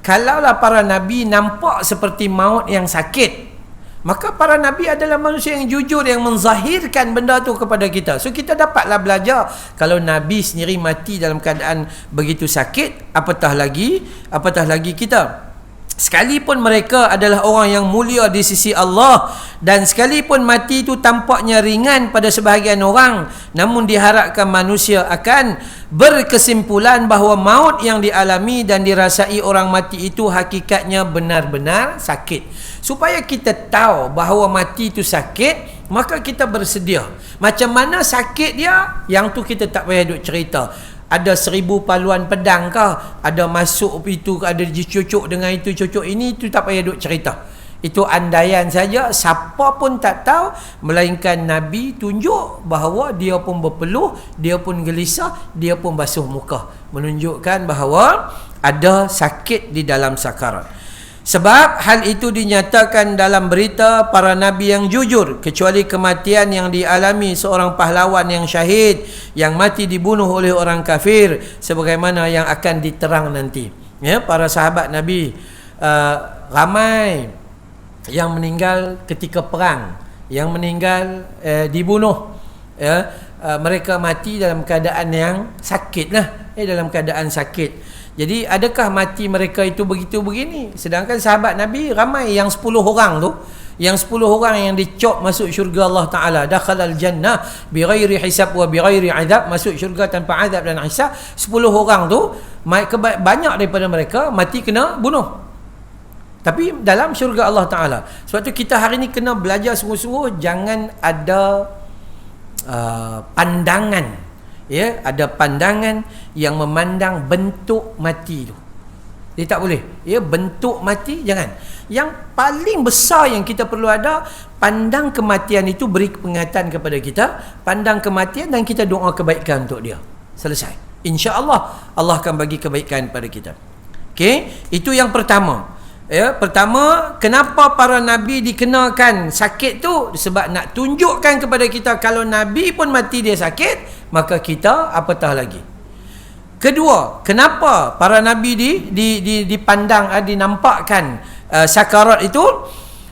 Kalaulah para nabi nampak seperti maut yang sakit, maka para nabi adalah manusia yang jujur, yang menzahirkan benda tu kepada kita. So kita dapatlah belajar, kalau nabi sendiri mati dalam keadaan begitu sakit, apatah lagi kita. Sekalipun mereka adalah orang yang mulia di sisi Allah, dan sekalipun mati itu tampaknya ringan pada sebahagian orang, namun diharapkan manusia akan berkesimpulan bahawa maut yang dialami dan dirasai orang mati itu hakikatnya benar-benar sakit. Supaya kita tahu bahawa mati itu sakit, maka kita bersedia. Macam mana sakit dia, yang tu kita tak payah duk cerita. Ada 1000 paluan pedang kah, ada masuk itu, ada dicocok dengan itu, cocok ini, itu tak payah duk cerita. Itu andaian saja, siapa pun tak tahu, melainkan Nabi tunjuk bahawa dia pun berpeluh, dia pun gelisah, dia pun basuh muka, menunjukkan bahawa ada sakit di dalam sakarat. Sebab hal itu dinyatakan dalam berita para nabi yang jujur, kecuali kematian yang dialami seorang pahlawan yang syahid, yang mati dibunuh oleh orang kafir, sebagaimana yang akan diterang nanti. Ya, para sahabat Nabi ramai yang meninggal ketika perang, yang meninggal dibunuh. Ya, mereka mati dalam keadaan yang sakit lah, dalam keadaan sakit. Jadi adakah mati mereka itu begitu begini? Sedangkan sahabat Nabi ramai yang 10 orang tu, yang 10 orang yang dicop masuk syurga Allah Ta'ala, dakhalal jannah bighairi hisab wa bighairi azab, masuk syurga tanpa azab dan hisab. 10 orang tu, banyak daripada mereka mati kena bunuh, tapi dalam syurga Allah Ta'ala. Sebab tu kita hari ni kena belajar sungguh-sungguh, jangan ada pandangan, ya, ada pandangan yang memandang bentuk mati tu. Dia tak boleh. Ya, bentuk mati jangan. Yang paling besar yang kita perlu ada, pandang kematian itu, beri peringatan kepada kita, pandang kematian dan kita doa kebaikan untuk dia. Selesai. Insya-Allah Allah akan bagi kebaikan pada kita. Okey, itu yang pertama. Ya, pertama, kenapa para nabi dikenakan sakit tu? Sebab nak tunjukkan kepada kita kalau nabi pun mati dia sakit, maka kita apatah lagi. Kedua, kenapa para nabi dipandang, dinampakkan sakarat itu?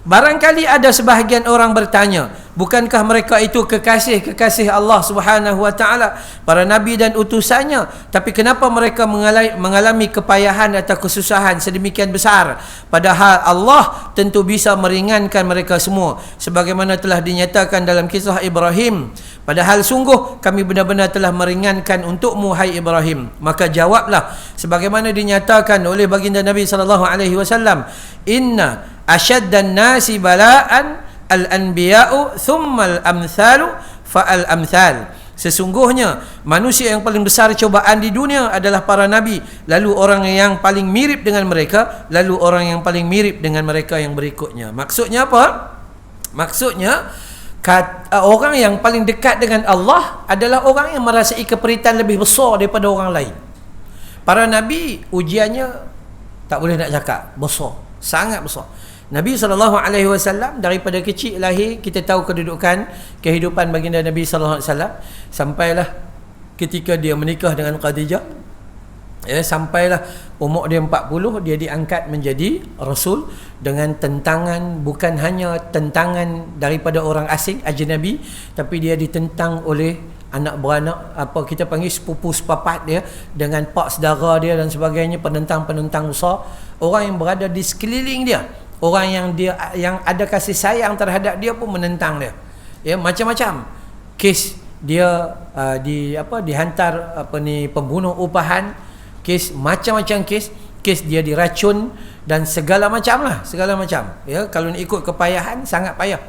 Barangkali ada sebahagian orang bertanya, bukankah mereka itu kekasih Allah Subhanahu wa taala, para nabi dan utusannya, tapi kenapa mereka mengalami kepayahan atau kesusahan sedemikian besar, padahal Allah tentu bisa meringankan mereka semua, sebagaimana telah dinyatakan dalam kisah Ibrahim, padahal sungguh kami benar-benar telah meringankan untukmu hai Ibrahim. Maka jawablah sebagaimana dinyatakan oleh baginda Nabi sallallahu alaihi wasallam, inna asyaddan nasi bala'an al-anbiya'u thumma al-amthalu fa'al-amthal. Sesungguhnya manusia yang paling besar cobaan di dunia adalah para nabi, lalu orang yang paling mirip dengan mereka, lalu orang yang paling mirip dengan mereka yang berikutnya. Maksudnya apa? Maksudnya orang yang paling dekat dengan Allah adalah orang yang merasai keperitan lebih besar daripada orang lain. Para nabi ujiannya tak boleh nak cakap, besar, sangat besar. Nabi SAW daripada kecil lahir, kita tahu kehidupan baginda Nabi SAW, sampailah ketika dia menikah dengan Khadijah, sampailah umur dia 40, dia diangkat menjadi Rasul dengan tentangan, bukan hanya tentangan daripada orang asing, ajnabi, tapi dia ditentang oleh anak beranak, apa kita panggil sepupu sepapat dia, dengan pak saudara dia dan sebagainya, penentang-penentang besar, orang yang berada di sekeliling dia, orang yang ada kasih sayang terhadap dia pun menentang dia. Ya, macam-macam kes dia dihantar pembunuh upahan, kes macam-macam kes dia diracun dan segala macam, ya. Kalau nak ikut kepayahan, sangat payah.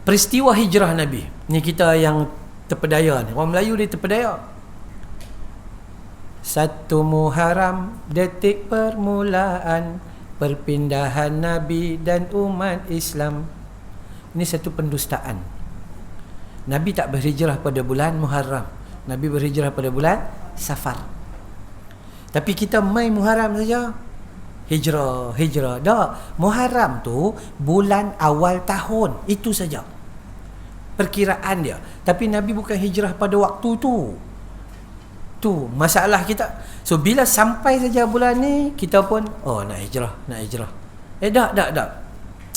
Peristiwa hijrah Nabi ni, kita yang terpedaya ni, orang Melayu dia terpedaya. 1 Muharram, detik permulaan perpindahan Nabi dan umat Islam. Ini satu pendustaan. Nabi tak berhijrah pada bulan Muharram, Nabi berhijrah pada bulan Safar. Tapi kita mai Muharram saja hijrah. Dah, Muharram tu bulan awal tahun, itu saja perkiraan dia. Tapi Nabi bukan hijrah pada waktu tu. Tu masalah kita. So bila sampai saja bulan ni, kita pun nak hijrah. Dah.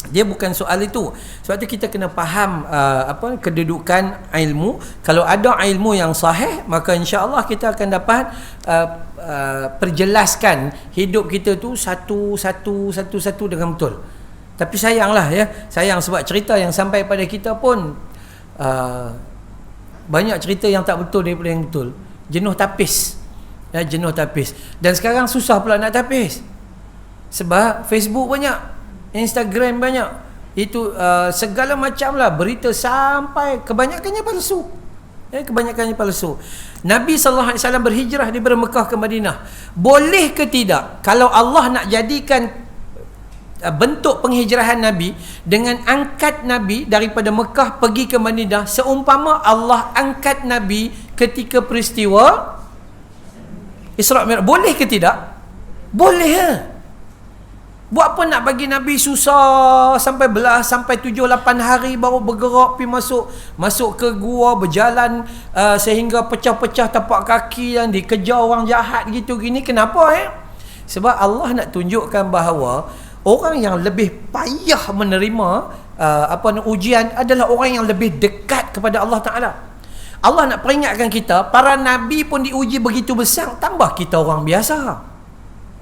Dia bukan soal itu. Sebab tu kita kena faham kedudukan ilmu. Kalau ada ilmu yang sahih, maka insya-Allah kita akan dapat perjelaskan hidup kita tu satu dengan betul. Tapi sayanglah, ya, sebab cerita yang sampai pada kita pun banyak cerita yang tak betul daripada yang betul. Jenuh tapis. Dan sekarang susah pula nak tapis. Sebab Facebook banyak, Instagram banyak. Itu segala macam lah berita, sampai kebanyakannya palsu. Nabi SAW berhijrah daripada Mekah ke Madinah. Boleh ke tidak kalau Allah nak jadikan bentuk penghijrahan Nabi dengan angkat Nabi daripada Mekah pergi ke Madinah, seumpama Allah angkat Nabi ketika peristiwa Isra' Mi'raj? Boleh ke tidak? Boleh, ya. Buat apa nak bagi Nabi susah sampai 7-8 hari baru bergerak pergi masuk ke gua, berjalan sehingga pecah-pecah tapak kaki dan dikejar orang jahat gitu gini. Kenapa? Sebab Allah nak tunjukkan bahawa orang yang lebih payah menerima ujian adalah orang yang lebih dekat kepada Allah Ta'ala. Allah nak peringatkan kita, para Nabi pun diuji begitu besar, tambah kita orang biasa.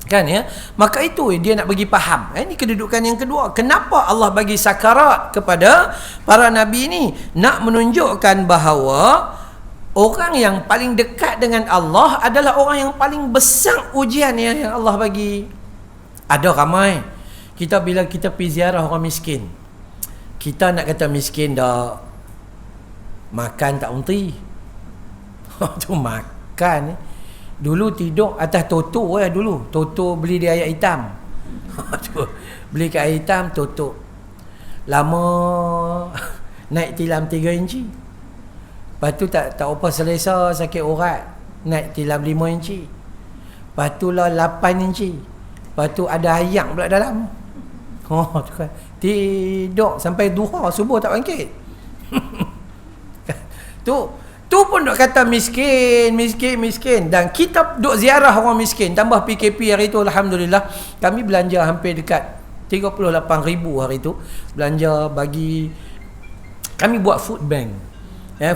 Kan, ya? Maka itu dia nak bagi faham. Ini kedudukan yang kedua. Kenapa Allah bagi sakarat kepada para Nabi ini? Nak menunjukkan bahawa orang yang paling dekat dengan Allah adalah orang yang paling besar ujian yang Allah bagi. Ada ramai bila kita pergi ziarah orang miskin, kita nak kata miskin dah, makan tak unti. Tu makan. Dulu tidur atas toto dulu. Toto beli di ayat hitam. Beli kat ayat hitam, toto. Lama naik tilam 3 inci. Lepas tu tak apa selesa, sakit urat, naik tilam 5 inci. Lepas tu lah 8 inci. Lepas tu ada ayam pula dalam. Tu kan. Tidur sampai duha, subuh tak bangkit. Tu pun duk kata miskin. Dan kita duk ziarah orang miskin. Tambah PKP hari tu, alhamdulillah, kami belanja hampir dekat 38,000 hari tu. Belanja bagi, kami buat food bank.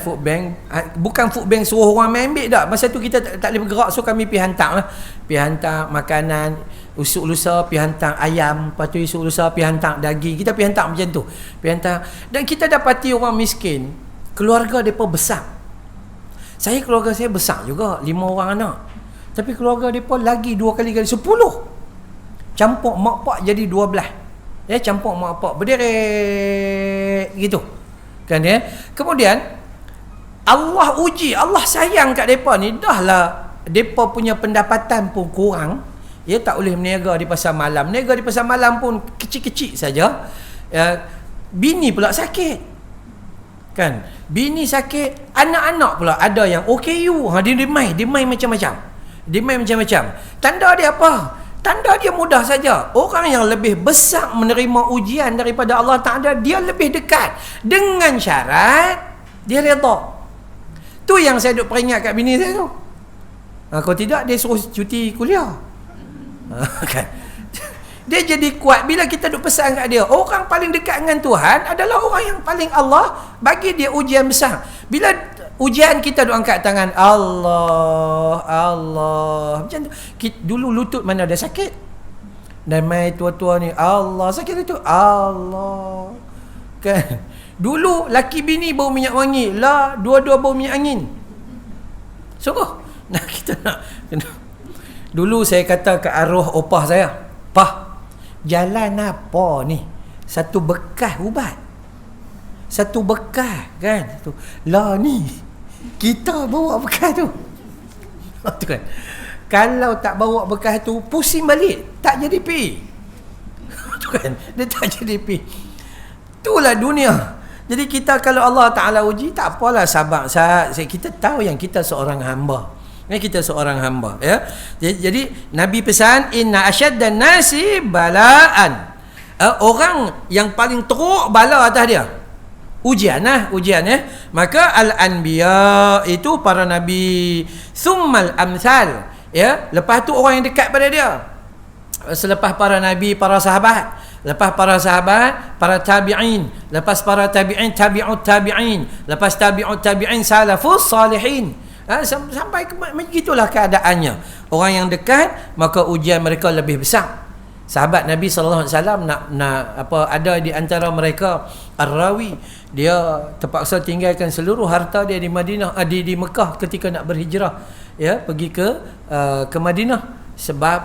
Food bank. Bukan food bank suruh orang main ambil tak. Masa tu kita tak boleh bergerak, so kami pergi hantar lah. Pergi hantar makanan. Usuk lusa pergi hantar ayam. Lepas tu usuk lusa pergi hantar daging. Kita pergi hantar macam tu. Dan kita dapati orang miskin, keluarga mereka besar. Keluarga saya besar juga, 5 orang anak. Tapi keluarga mereka lagi 2 kali 10. Campur mak pak jadi 12. Campur mak pak berderet gitu. Kan, ya? Kemudian Allah uji, Allah sayang kat mereka ni. Dah lah mereka punya pendapatan pun kurang. Tak boleh meniaga di pasar malam. Meniaga di pasar malam pun kecil-kecil saja. Bini pula sakit. Kan, bini sakit, anak-anak pula ada yang OKU. Dia main macam-macam. Tanda dia apa? Tanda dia mudah saja. Orang yang lebih besar menerima ujian daripada Allah Ta'ala, dia lebih dekat. Dengan syarat dia redha. Tu yang saya duk peringat kat bini saya tu. Kalau tidak, dia suruh cuti kuliah. Kan, dia jadi kuat bila kita duk pesan kat dia. Orang paling dekat dengan Tuhan adalah orang yang paling Allah bagi dia ujian besar. Bila ujian kita duk angkat tangan, Allah macam tu. Dulu lutut mana ada sakit. Dan mai tua-tua ni, Allah sakit lutut, Allah. Kan? Dulu laki bini bau minyak wangi, lah dua-dua bau minyak angin. Sungguh. Nah, kita nak kena. Dulu saya kata ke arwah opah saya, "Pah, jalan apa ni? Satu bekas ubat. Satu bekas kan. Tu. Lah ni kita bawa bekas tu." Tu kan. Kalau tak bawa bekas tu, pusing balik, tak jadi pi. Tu kan. Dia tak jadi pi. Itulah dunia. Jadi kita kalau Allah Ta'ala uji, tak apalah, sabar. Kita tahu yang kita seorang hamba. Kita seorang hamba, ya. Jadi Nabi pesan, inna asyaddan nasi balaan. Orang yang paling teruk bala atas dia, ujian, maka al-anbiya itu para nabi, summal amsal, ya. Lepas tu orang yang dekat pada dia. Selepas para nabi, para sahabat. Lepas para sahabat, para tabi'in. Lepas para tabi'in, tabi'ut tabi'in. Lepas tabi'ut tabi'in, salafus salihin. Sampai begitulah keadaannya. Orang yang dekat, maka ujian mereka lebih besar. Sahabat Nabi sallallahu alaihi wasallam ada di antara mereka Ar-Rawi, dia terpaksa tinggalkan seluruh harta dia di Madinah, di Mekah ketika nak berhijrah, ya, pergi ke Madinah. Sebab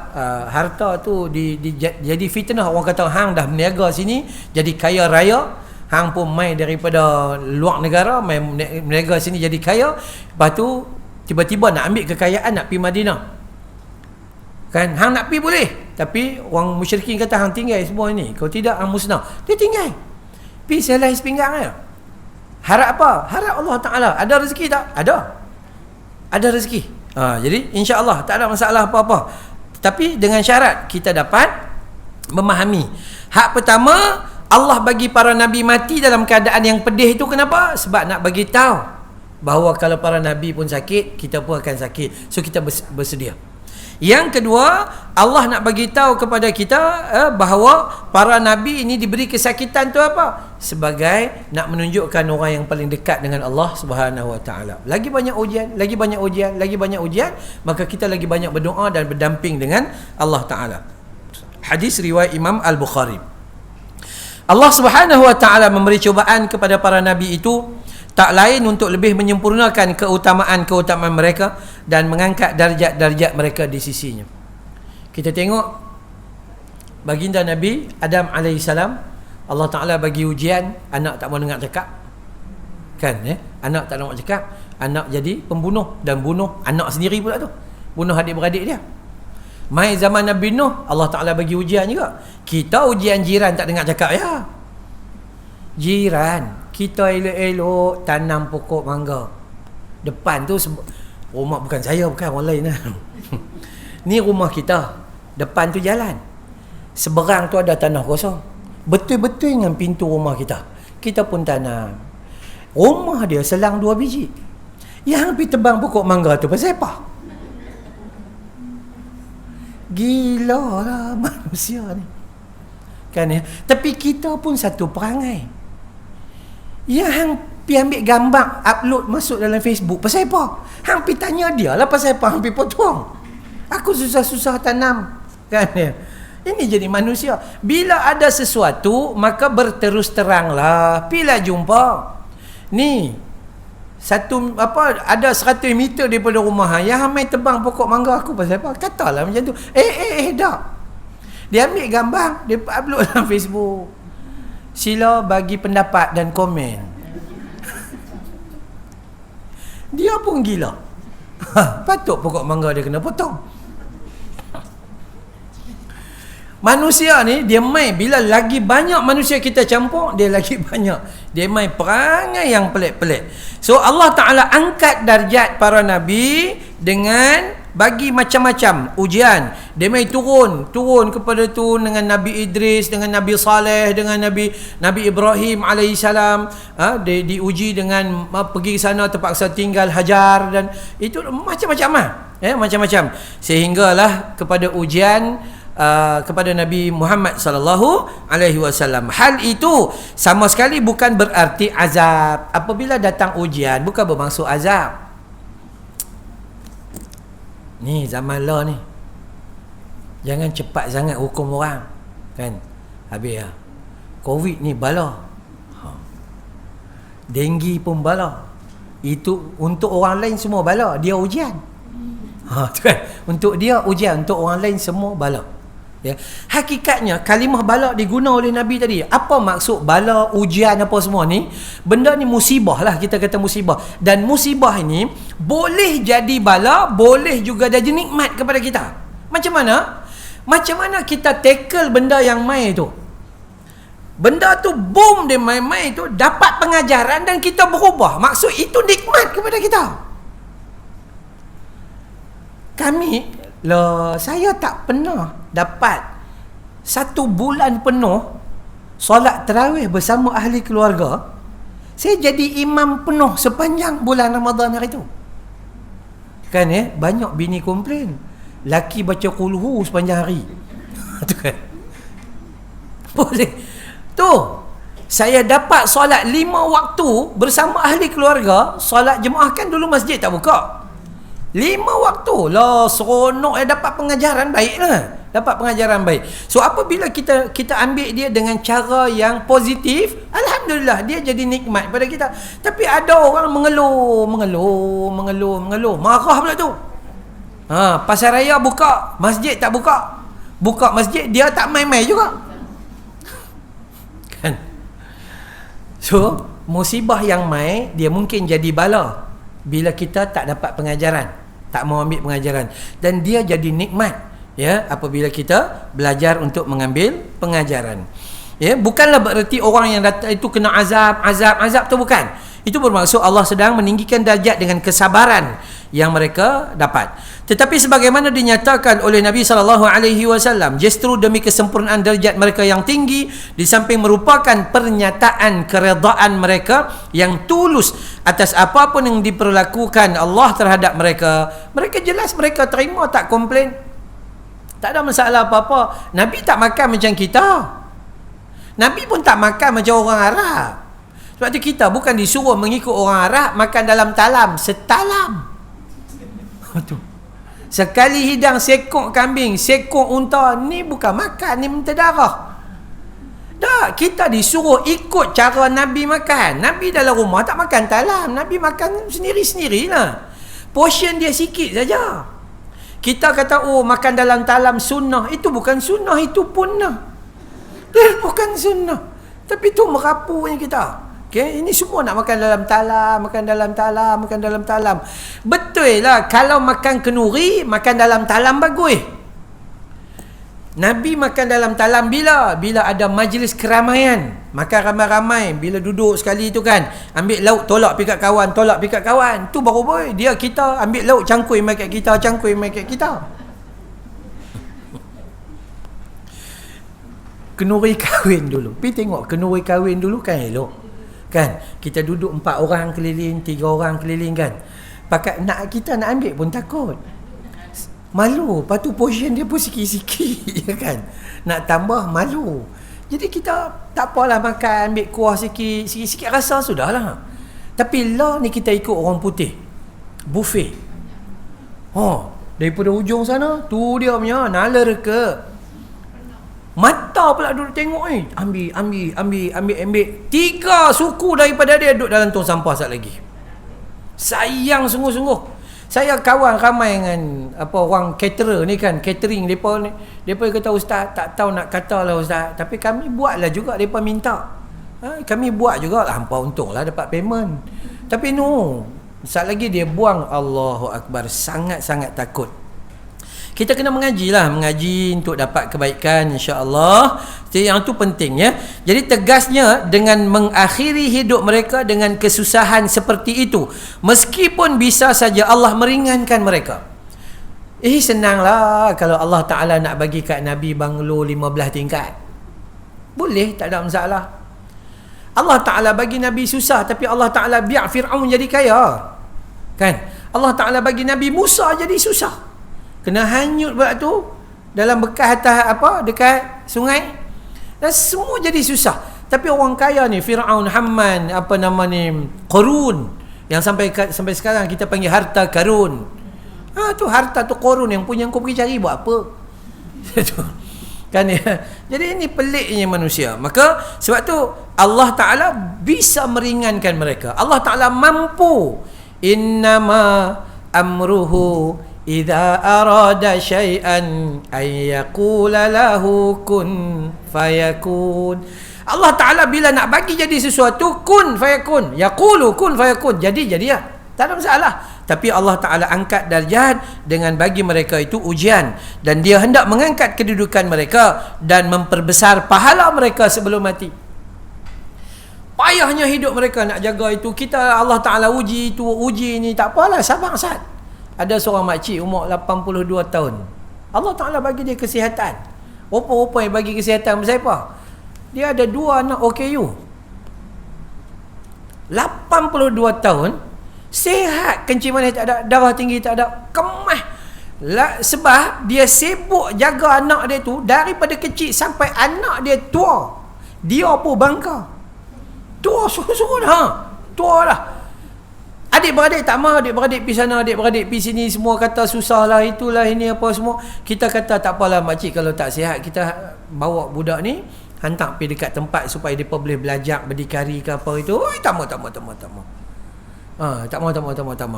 harta tu jadi fitnah. Orang kata hang dah berniaga sini, jadi kaya raya. Hang pun mai daripada luar negara, mai berniaga sini jadi kaya. Lepas tu tiba-tiba nak ambil kekayaan, nak pergi Madinah. Kan, hang nak pergi boleh, tapi orang musyrikin kata hang tinggal semua ini. Kalau tidak hang musnah. Dia tinggal. Pergi selai sepinggang dia. Harap apa? Harap Allah Ta'ala. Ada rezeki tak? Ada rezeki. Jadi insya-Allah tak ada masalah apa-apa. Tapi dengan syarat kita dapat memahami. Hak pertama, Allah bagi para nabi mati dalam keadaan yang pedih itu kenapa? Sebab nak bagi tahu bahawa kalau para nabi pun sakit, kita pun akan sakit. So kita bersedia. Yang kedua, Allah nak bagi tahu kepada kita bahawa para nabi ini diberi kesakitan tu apa? Sebagai nak menunjukkan orang yang paling dekat dengan Allah Subhanahu Wa Taala. Lagi banyak ujian, maka kita lagi banyak berdoa dan berdamping dengan Allah Taala. Hadis riwayat Imam Al-Bukhari. Allah Subhanahu Wa Taala memberi cubaan kepada para nabi itu tak lain untuk lebih menyempurnakan keutamaan mereka dan mengangkat darjat-darjat mereka di sisinya. Kita tengok baginda Nabi Adam alaihissalam, Allah Ta'ala bagi ujian, anak tak mau dengar cakap. Kan, anak tak nak cakap, anak jadi pembunuh dan bunuh anak sendiri pula tu. Bunuh adik-beradik dia. Mai zaman Nabi Nuh, Allah Ta'ala bagi ujian juga. Kita ujian jiran tak dengar cakap, ya. Jiran kita elok-elok tanam pokok mangga. Depan tu rumah bukan saya, bukan orang lain lah. Ni rumah kita. Depan tu jalan. Seberang tu ada tanah kosong. Betul-betul dengan pintu rumah kita. Kita pun tanam. Rumah dia selang 2 biji. Yang pergi tebang pokok mangga tu pasal apa? Gila lah manusia ni. Kan ya? Tapi kita pun satu perangai. Ya, hang pergi ambil gambar, upload masuk dalam Facebook. Pasal apa? Hang pergi tanya dia lah pasal apa hang pergi potong. Aku susah-susah tanam. Kan ya? Ini jadi manusia. Bila ada sesuatu, maka berterus teranglah. Pilah jumpa. Ni, ada 100 meter daripada rumah hang. Yang hang main tebang pokok mangga aku pasal apa? Katalah macam tu. Tak. Dia ambil gambar, dia upload dalam Facebook. Sila bagi pendapat dan komen. Dia pun gila. Patut pokok mangga dia kena potong. Manusia ni dia main, bila lagi banyak manusia kita campur, dia lagi banyak. Dia main perangai yang pelik-pelik. So Allah Ta'ala angkat darjat para nabi dengan bagi macam-macam ujian. Dia main turun kepada tu dengan Nabi Idris, dengan Nabi Saleh, dengan Nabi Ibrahim alaihissalam. Dia diuji dengan pergi ke sana terpaksa tinggal Hajar, dan itu macam-macam macam-macam, sehinggalah kepada ujian kepada Nabi Muhammad sallallahu alaihi wasallam. Hal itu sama sekali bukan berarti azab. Apabila datang ujian, bukan bermaksud azab. Ni zaman lah ni. Jangan cepat sangat hukum orang. Kan? Habis lah. Covid ni bala. Denggi pun bala. Itu untuk orang lain semua bala, dia ujian. Tu kan. Untuk dia ujian, untuk orang lain semua bala. Ya. Hakikatnya kalimah bala diguna oleh Nabi tadi. Apa maksud bala, ujian apa semua ni? Benda ni musibah lah, kita kata musibah. Dan musibah ini boleh jadi bala, boleh juga jadi nikmat kepada kita. Macam mana? Macam mana kita tackle benda yang mai tu? Benda tu boom dia mai-mai tu dapat pengajaran dan kita berubah. Maksud itu nikmat kepada kita. Saya tak pernah dapat 1 bulan penuh solat tarawih bersama ahli keluarga. Saya jadi imam penuh sepanjang bulan Ramadan hari tu. Kan banyak bini komplain. Laki baca kulhu sepanjang hari. Tu kan. Boleh. Tu. Saya dapat solat 5 waktu bersama ahli keluarga. Solat jemaah kan dulu masjid tak buka. 5 waktu lah, seronok dapat pengajaran baik lah. Dapat pengajaran baik. So apabila kita ambil dia dengan cara yang positif, alhamdulillah dia jadi nikmat pada kita. Tapi ada orang mengeluh, marah pula tu. Pasar raya buka, masjid tak buka. Buka masjid, dia tak main-main juga. Kan? So musibah yang mai, dia mungkin jadi bala bila kita tak dapat pengajaran, tak mau ambil pengajaran, dan dia jadi nikmat ya apabila kita belajar untuk mengambil pengajaran. Ya, bukanlah bererti orang yang datang itu kena azab tu bukan. Itu bermaksud Allah sedang meninggikan darjat dengan kesabaran yang mereka dapat. Tetapi sebagaimana dinyatakan oleh Nabi SAW, justru demi kesempurnaan darjat mereka yang tinggi, di samping merupakan pernyataan keredaan mereka yang tulus atas apapun yang diperlakukan Allah terhadap mereka. Mereka jelas mereka terima, tak komplain, tak ada masalah apa-apa. Nabi tak makan macam kita. Nabi pun tak makan macam orang Arab. Sebab tu kita bukan disuruh mengikut orang Arab makan dalam talam, setalam. Tu. Sekali hidang sekok kambing, sekok unta, ni bukan makan, ni minta darah. Tak, kita disuruh ikut cara Nabi makan. Nabi dalam rumah tak makan talam, Nabi makan sendiri-sendirilah. Portion dia sikit saja. Kita kata makan dalam talam sunnah, itu bukan sunnah, itu punnah. Dia bukan sunnah. Tapi tu merapunya kita. Okay, ini semua nak makan dalam talam, makan dalam talam. Betul lah, kalau makan kenuri, makan dalam talam bagus. Nabi makan dalam talam bila ada majlis keramaian, makan ramai-ramai. Bila duduk sekali tu kan, ambil lauk tolak pikat kawan, tu baru boleh. Kita ambil lauk cangkui mai kat kita. Kenuri kahwin dulu. Pergi tengok kenuri kahwin dulu kan elok. Kan, kita duduk 4 orang keliling, 3 orang keliling kan. Pakat kita nak ambil pun takut. Malu, lepas tu portion dia pun sikit-sikit ya kan. Nak tambah malu. Jadi kita tak apalah makan, ambil kuah sikit-sikit rasa sudahlah. Tapi lah ni kita ikut orang putih. Buffet. Daripada ujung sana, tu dia punya nalar ke. Mata pula duduk tengok ni. Ambil. 3 suku daripada dia duduk dalam tong sampah sat lagi. Sayang sungguh-sungguh. Saya kawan ramai dengan orang caterer ni kan, catering depa kata ustaz tak tahu nak kata lah ustaz, tapi kami buatlah juga, depa minta. Kami buat juga, hampa untunglah dapat payment. Tapi sat lagi dia buang, Allahu akbar, sangat-sangat takut. Kita kena mengaji untuk dapat kebaikan insya-Allah. Yang tu penting ya. Jadi tegasnya dengan mengakhiri hidup mereka dengan kesusahan seperti itu, meskipun bisa saja Allah meringankan mereka. Senanglah kalau Allah Ta'ala nak bagi kat Nabi banglo 15 tingkat. Boleh, tak ada masalah. Allah Ta'ala bagi Nabi susah, tapi Allah Ta'ala biar Fir'aun jadi kaya. Kan? Allah Ta'ala bagi Nabi Musa jadi susah. Kena hanyut pula tu dalam bekas atas dekat sungai, dan semua jadi susah. Tapi orang kaya ni, Firaun, Haman, Qarun, yang sampai sekarang kita panggil harta karun. Tu harta tu Qarun yang punya, kau pergi cari buat apa? Kan ya. Jadi ini peliknya manusia. Maka sebab tu Allah Ta'ala bisa meringankan mereka. Allah Ta'ala mampu. Innama amruhu idza arada syai'an ay yaqula lahu kun fayakun. Allah Ta'ala bila nak bagi jadi sesuatu, kun fayakun. Yaqulu kun fayakun. Jadi ya. Tak ada masalah. Tapi Allah Ta'ala angkat darjat dengan bagi mereka itu ujian. Dan dia hendak mengangkat kedudukan mereka dan memperbesar pahala mereka sebelum mati. Payahnya hidup mereka nak jaga itu. Kita Allah Ta'ala uji itu, uji ni. Tak apalah, sabar Sat. Ada seorang makcik umur 82 tahun. Allah Ta'ala bagi dia kesihatan. Rupa-rupa yang bagi kesihatan siapa? Dia ada 2 anak OKU. 82 tahun. Sihat, kencing manis tak ada, darah tinggi tak ada, kemah. Sebab dia sibuk jaga anak dia tu daripada kecil sampai anak dia tua. Dia pun bangka. Tua suruh-suruh dah. Tua dah. Adik-beradik tak mahu, adik-beradik pergi sana, adik-beradik pergi sini, semua kata susah lah, itulah, ini apa semua. Kita kata tak apalah makcik, kalau tak sihat kita bawa budak ni hantar pergi dekat tempat supaya dia boleh belajar berdikari ke apa itu. Tak mau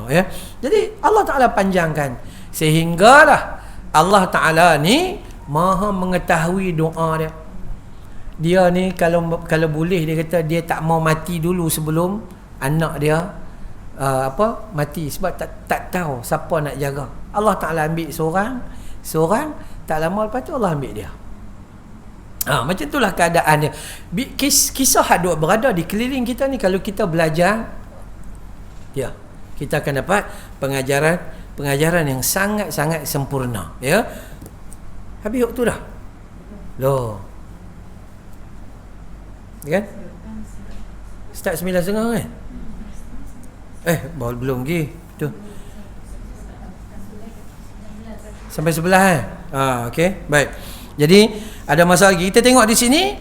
ya. Jadi Allah Ta'ala panjangkan sehinggalah Allah Ta'ala ni maha mengetahui doa dia. Dia ni kalau boleh dia kata dia tak mau mati dulu sebelum anak dia mati, sebab tak tahu siapa nak jaga. Allah Ta'ala ambil seorang tak lama lepas tu Allah ambil dia. Macam itulah keadaan dia. Kisah hadut berada di keliling kita ni, kalau kita belajar ya, kita akan dapat pengajaran yang sangat-sangat sempurna ya. Habis waktu dah. Loh. Kan? Start 9.30 kan? Belum lagi. Tu. Sampai 11 kan? Okey, baik. Jadi ada masalah lagi. Kita tengok di sini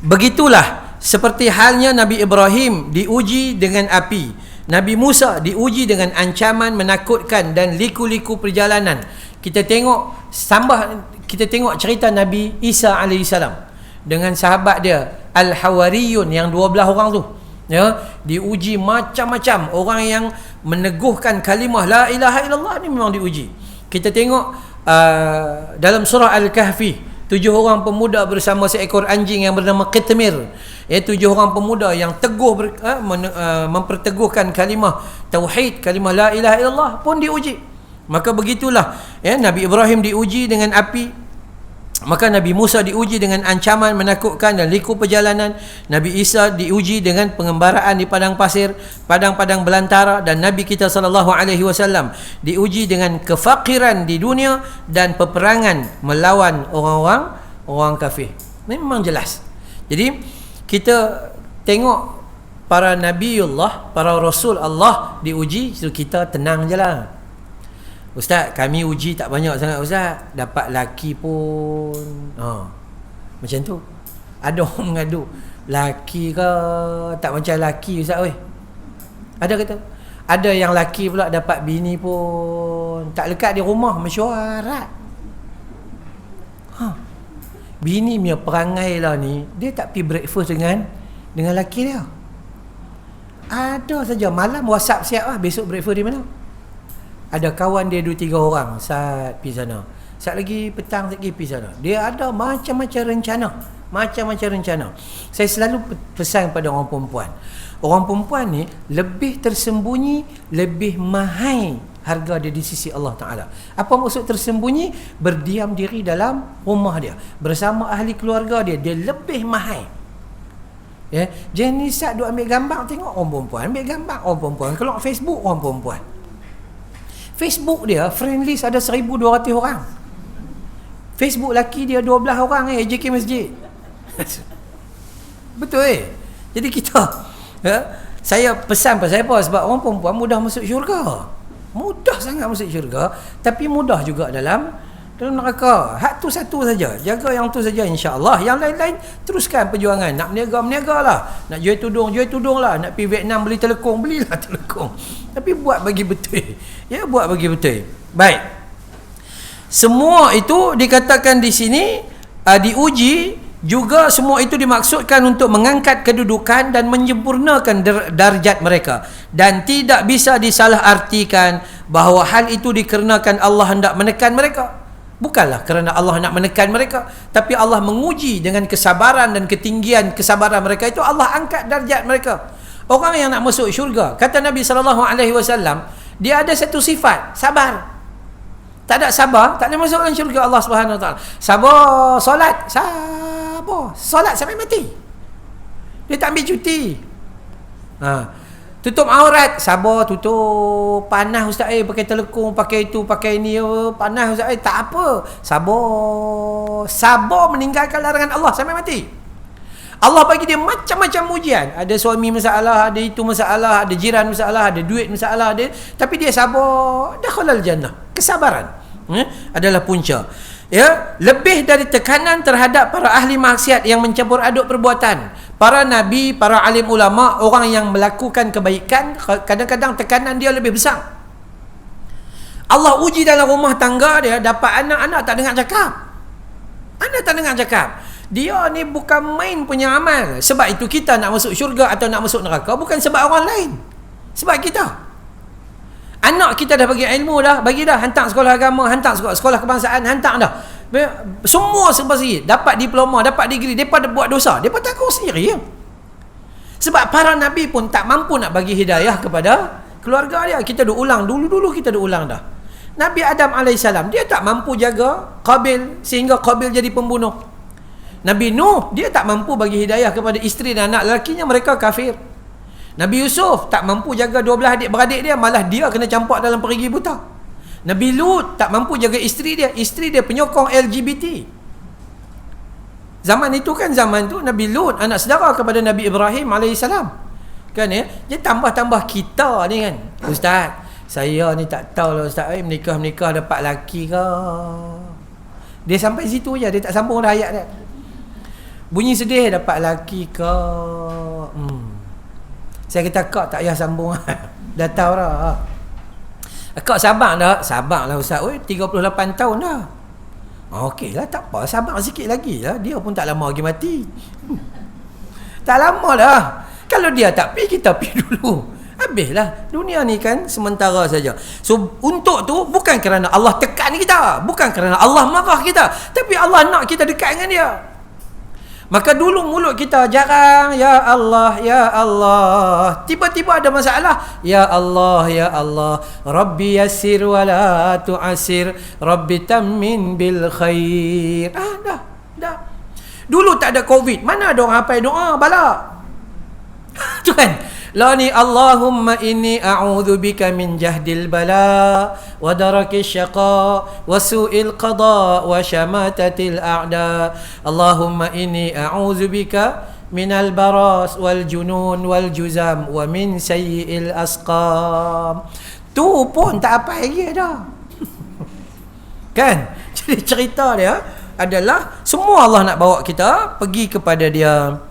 begitulah seperti halnya Nabi Ibrahim diuji dengan api, Nabi Musa diuji dengan ancaman menakutkan dan liku-liku perjalanan. Kita tengok cerita Nabi Isa alaihissalam dengan sahabat dia Al-Hawariyun yang 12 orang tu ya, diuji macam-macam. Orang yang meneguhkan kalimah la ilaha illallah ni memang diuji. Kita tengok dalam surah Al-Kahfi, 7 orang pemuda bersama seekor anjing yang bernama Qitmir. 7 orang pemuda yang teguh memperteguhkan kalimah tauhid, kalimah la ilaha illallah pun diuji. Maka begitulah ya, Nabi Ibrahim diuji dengan api, maka Nabi Musa diuji dengan ancaman menakutkan dan liku perjalanan, Nabi Isa diuji dengan pengembaraan di padang pasir, padang-padang belantara, dan Nabi kita SAW diuji dengan kefakiran di dunia dan peperangan melawan orang kafir. Ini memang jelas. Jadi kita tengok para nabiullah, para rasul Allah diuji, so kita tenang je lah. Ustaz, kami uji tak banyak sangat Ustaz, dapat laki pun macam tu. Ada orang mengadu, laki ke tak macam laki Ustaz weh. Ada kata, ada yang laki pula dapat bini pun tak lekat di rumah, mesyuarat. Bini punya perangai lah ni, dia tak pergi breakfast dengan laki dia. Ada saja malam WhatsApp siap lah, besok breakfast di mana. Ada kawan dia 2-3 orang, saat pergi sana, saat lagi petang lagi pergi sana. Dia ada macam-macam rencana. Saya selalu pesan pada orang perempuan, orang perempuan ni lebih tersembunyi, lebih mahal harga dia di sisi Allah Ta'ala. Apa maksud tersembunyi? Berdiam diri dalam rumah dia bersama ahli keluarga dia, dia lebih mahal. Ya, jenis saat duk ambil gambar, tengok orang perempuan ambil gambar orang perempuan, keluar Facebook orang perempuan. Facebook dia friend list ada 1,200 orang. Facebook laki dia 12 orang AJK Masjid. Betul Jadi kita saya pesan pasal apa? Sebab orang perempuan mudah masuk syurga. Mudah sangat masuk syurga, tapi mudah juga dalam neraka. Hak tu satu saja, jaga yang tu saja insya-Allah. Yang lain-lain teruskan perjuangan. Nak berniaga lah, nak jual tudung lah, nak pergi Vietnam beli telekong, belilah telekong. Tapi buat bagi betul. Ya, buat bagi betul. Baik. Semua itu dikatakan di sini diuji Juga semua itu dimaksudkan untuk mengangkat kedudukan dan menyempurnakan darjat mereka, dan tidak bisa disalahartikan bahawa hal itu dikarenakan Allah hendak menekan mereka. Bukanlah kerana Allah nak menekan mereka, tapi Allah menguji dengan kesabaran dan ketinggian kesabaran mereka itu, Allah angkat darjat mereka. Orang yang nak masuk syurga, kata Nabi SAW, dia ada satu sifat, sabar. Tak ada sabar, tak boleh masuk dalam syurga Allah Subhanahu Wa Taala. Sabar solat, sabar solat sampai mati. Dia tak ambil cuti. Tutup aurat, sabar tutup. Panas ustaz pakai telekung, pakai itu, pakai ni, panas ustaz tak apa. Sabar meninggalkan larangan Allah sampai mati. Allah bagi dia macam-macam ujian. Ada suami masalah, ada itu masalah, ada jiran masalah, ada duit masalah, tapi dia sabar, dakhalal jannah. Kesabaran adalah punca. Ya, lebih dari tekanan terhadap para ahli maksiat yang mencampur aduk perbuatan. Para nabi, para alim ulama, orang yang melakukan kebaikan, kadang-kadang tekanan dia lebih besar. Allah uji dalam rumah tangga dia, dapat anak-anak tak dengar cakap. Anak tak dengar cakap. Dia ni bukan main punya amal. Sebab itu kita nak masuk syurga atau nak masuk neraka bukan sebab orang lain, sebab kita. Anak kita dah bagi ilmu dah, bagi dah, hantar sekolah agama, hantar sekolah kebangsaan, hantar dah. Semua serba segi, dapat diploma, dapat degree, depa buat dosa, depa takut sendiri ya. Sebab para nabi pun tak mampu nak bagi hidayah kepada keluarga dia. Kita dah ulang dulu kita dah ulang dah. Nabi Adam AS, dia tak mampu jaga Qabil sehingga Qabil jadi pembunuh. Nabi Nuh, dia tak mampu bagi hidayah kepada isteri dan anak lelakinya, mereka kafir. Nabi Yusuf tak mampu jaga 12 adik-beradik dia, malah dia kena campak dalam perigi buta. Nabi Lut tak mampu jaga isteri dia penyokong LGBT. Zaman itu kan, zaman tu Nabi Lut anak saudara kepada Nabi Ibrahim AS. Kan ya, dia tambah-tambah kita ni kan. Ustaz, saya ni tak tahu lah ustaz, menikah dapat laki ke. Dia sampai situ je, dia tak sambung dah ayat dia. Bunyi sedih, dapat laki ke. Saya kata kak tak payah sambung. Dah tahu dah. Kak sabar dah. Sabar lah ustaz. 38 tahun dah. Okey lah, tak apa, sabar sikit lagi lah. Dia pun tak lama lagi mati. Tak lama dah. Kalau dia tak pergi, kita pergi dulu. Habislah. Dunia ni kan sementara saja. So untuk tu bukan kerana Allah tekan kita, bukan kerana Allah marah kita, tapi Allah nak kita dekat dengan dia. Maka dulu mulut kita jarang ya Allah, ya Allah. Tiba-tiba ada masalah, ya Allah, ya Allah. Rabbi yassir wa la tu'assir, Rabbi tammin bil khair. Dah. Dulu tak ada Covid, mana ada orang hafal doa bala. Tu kan. Lani Allahumma inni a'udzubika min jahdil bala wa darakis syaqa wa su'il qada wa syamatatil a'da. Allahumma inni a'udzubika minal baras wal junun wal juzam wa min sayyi'il asqam. Tu pun tak apa lagi dah. Kan? Jadi cerita dia adalah semua Allah nak bawa kita pergi kepada dia.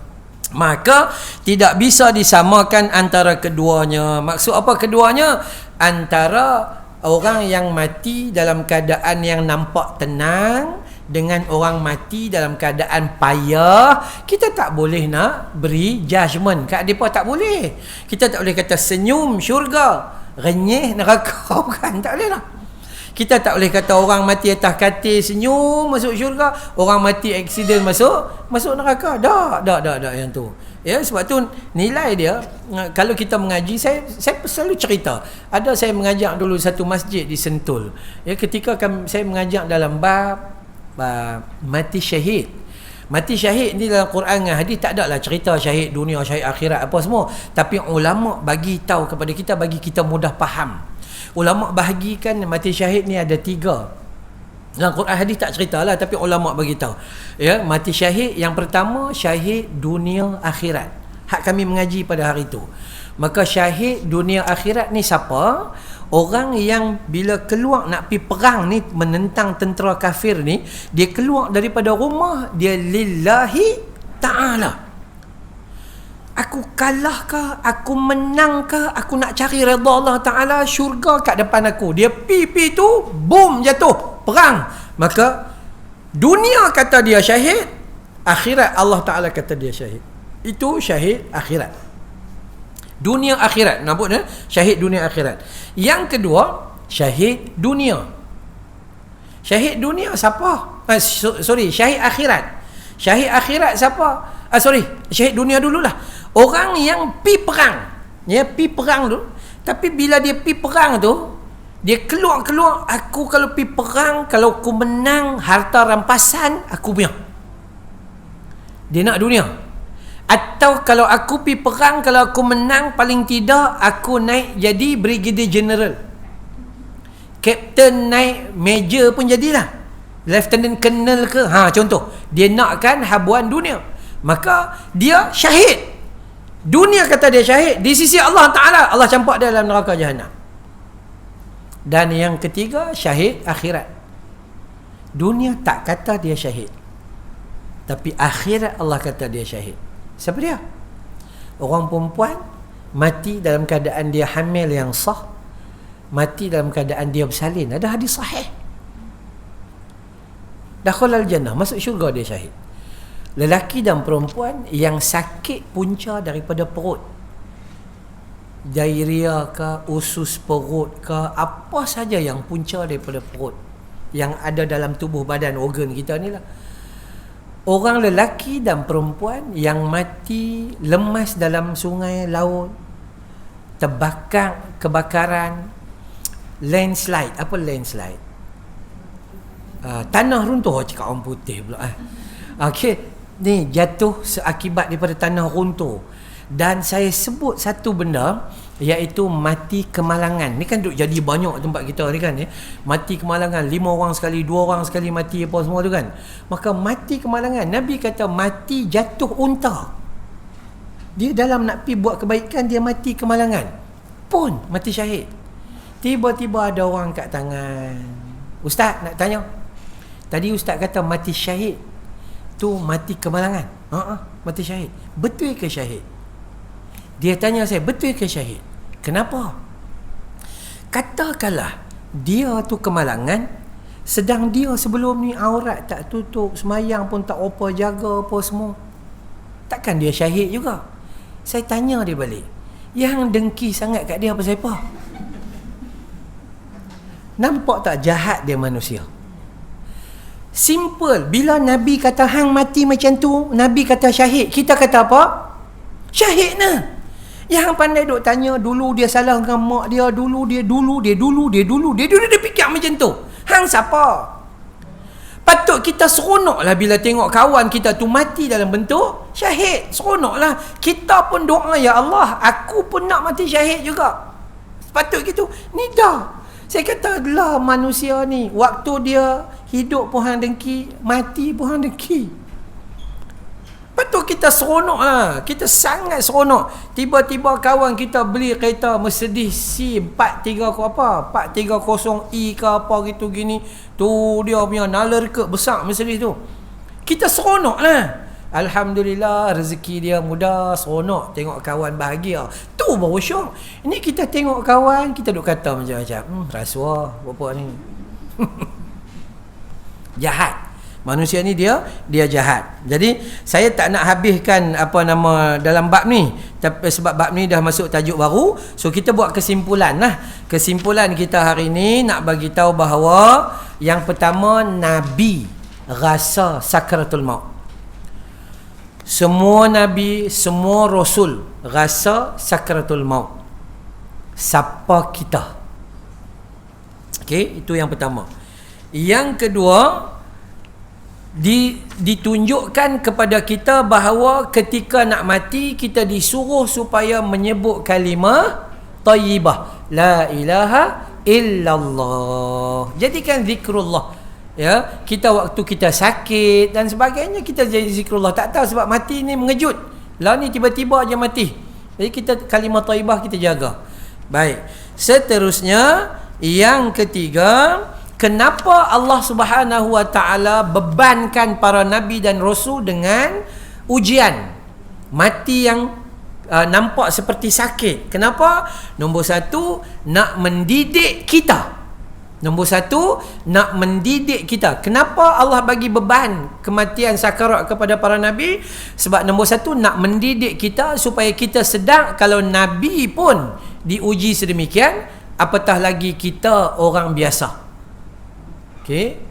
Maka tidak bisa disamakan antara keduanya. Maksud apa keduanya? Antara orang yang mati dalam keadaan yang nampak tenang dengan orang mati dalam keadaan payah. Kita tak boleh nak beri judgement kat mereka, tak boleh. Kita tak boleh kata senyum syurga, renyih neraka, bukan, tak boleh lah. Kita tak boleh kata orang mati atas katil senyum masuk syurga, orang mati aksiden masuk neraka. Dah yang tu. Ya, sebab tu nilai dia, kalau kita mengaji, saya selalu cerita. Ada saya mengajak dulu satu masjid di Sentul. Ya, ketika saya mengajak dalam bab mati syahid. Mati syahid ni dalam Quran dan hadis tak adalah cerita syahid dunia, syahid akhirat apa semua, tapi ulama bagi tahu kepada kita, bagi kita mudah faham. Ulama bahagikan mati syahid ni ada 3. Dalam Quran hadis tak ceritalah, tapi ulama bagi tahu. Ya, mati syahid yang pertama syahid dunia akhirat. Hak kami mengaji pada hari itu. Maka syahid dunia akhirat ni siapa? Orang yang bila keluar nak pergi perang ni, menentang tentera kafir ni, dia keluar daripada rumah dia lillahi ta'ala. Aku kalah ke, aku menang ke, aku nak cari redha Allah Ta'ala, syurga kat depan aku. Dia pi tu, boom, jatuh, perang. Maka dunia kata dia syahid, akhirat Allah Ta'ala kata dia syahid. Itu syahid akhirat, dunia akhirat. Nampak tak? Syahid dunia akhirat. Yang kedua, syahid dunia. Syahid dunia siapa? Syahid akhirat. Syahid akhirat siapa? Syahid dunia dululah. Orang yang pi perang. Ya, pi perang tu. Tapi bila dia pi perang tu, dia keluar, aku kalau pi perang, kalau aku menang harta rampasan, aku punya. Dia nak dunia. Atau kalau aku pi perang, kalau aku menang, paling tidak aku naik jadi brigadier general, captain, naik major pun jadilah, lieutenant colonel ke, contoh. Dia nakkan habuan dunia, maka dia syahid dunia. Kata dia syahid di sisi Allah Ta'ala, Allah campak dia dalam neraka Jahannam. Dan yang ketiga, syahid akhirat. Dunia tak kata dia syahid, tapi akhirat Allah kata dia syahid. Siapa dia? Orang perempuan mati dalam keadaan dia hamil yang sah, mati dalam keadaan dia bersalin. Ada hadis sahih. Dakhalal jannah, masuk syurga, dia syahid. Lelaki dan perempuan yang sakit punca daripada perut, diarrhea ke, usus perut ke, apa saja yang punca daripada perut yang ada dalam tubuh badan organ kita ni lah. Orang lelaki dan perempuan yang mati lemas dalam sungai, laut, terbakar, kebakaran, landslide. Apa landslide? Tanah runtuh. Cakap orang putih pula. Okey, ni jatuh seakibat daripada tanah runtuh. Dan saya sebut satu benda, iaitu mati kemalangan. Ni kan duk jadi banyak tempat kita ni kan, mati kemalangan, 5 orang sekali, 2 orang sekali mati apa semua tu kan. Maka mati kemalangan, Nabi kata mati jatuh unta. Dia dalam nak pi buat kebaikan, dia mati kemalangan, pun mati syahid. Tiba-tiba ada orang kat tangan, ustaz nak tanya, tadi ustaz kata mati syahid tu mati kemalangan. Mati syahid, betul ke syahid? Dia tanya saya, betul ke syahid? Kenapa? Katakanlah dia tu kemalangan, sedang dia sebelum ni aurat tak tutup, semayang pun tak apa jaga apa semua, takkan dia syahid juga? Saya tanya dia balik, yang dengki sangat kat dia pasal apa? Nampak tak jahat dia manusia? Simple. Bila Nabi kata hang mati macam tu, Nabi kata syahid, kita kata apa? Syahid nah. Yang pandai duk tanya, dulu dia salah dengan mak dia, dulu dia fikir macam tu. Hang siapa? Patut kita seronok lah bila tengok kawan kita tu mati dalam bentuk syahid. Seronok lah. Kita pun doa, ya Allah, aku pun nak mati syahid juga. Patut gitu. Ni dah. Saya kata lah, manusia ni waktu dia hidup pun hang dengki, mati pun hang dengki. Patut kita seronok lah. Kita sangat seronok. Tiba-tiba kawan kita beli kereta Mercedes C430 apa, 430i ke apa gitu gini. Tu dia punya nalar ke besar Mercedes tu. Kita seronok lah. Alhamdulillah, rezeki dia mudah, seronok tengok kawan bahagia. Tu baru syok. Ini kita tengok kawan, kita duk kata macam-macam, rasuah apa ni. Jahat. Manusia ni dia jahat. Jadi saya tak nak habiskan dalam bab ni, tapi sebab bab ni dah masuk tajuk baru, so kita buat kesimpulan lah. Kesimpulan kita hari ni nak bagi tahu bahawa yang pertama, Nabi rasa sakratul maut. Semua Nabi, semua Rasul rasa sakratul maut. Siapa kita? Okey, itu yang pertama. Yang kedua, ditunjukkan kepada kita bahawa ketika nak mati, kita disuruh supaya menyebut kalimah tayyibah, la ilaha illallah. Jadikan zikrullah. Ya, kita waktu kita sakit dan sebagainya, kita jadi zikrullah. Tak tahu sebab mati ni mengejut. Lah ni tiba-tiba aja mati. Jadi kita kalimah tayyibah kita jaga. Baik. Seterusnya, yang ketiga, kenapa Allah Subhanahu Wa Taala bebankan para nabi dan rasul dengan ujian mati yang nampak seperti sakit? Kenapa? Nombor satu, nak mendidik kita. Nombor satu, nak mendidik kita. Kenapa Allah bagi beban kematian sakarat kepada para Nabi? Sebab nombor satu, nak mendidik kita supaya kita sedar kalau Nabi pun diuji sedemikian, apatah lagi kita orang biasa. Okey.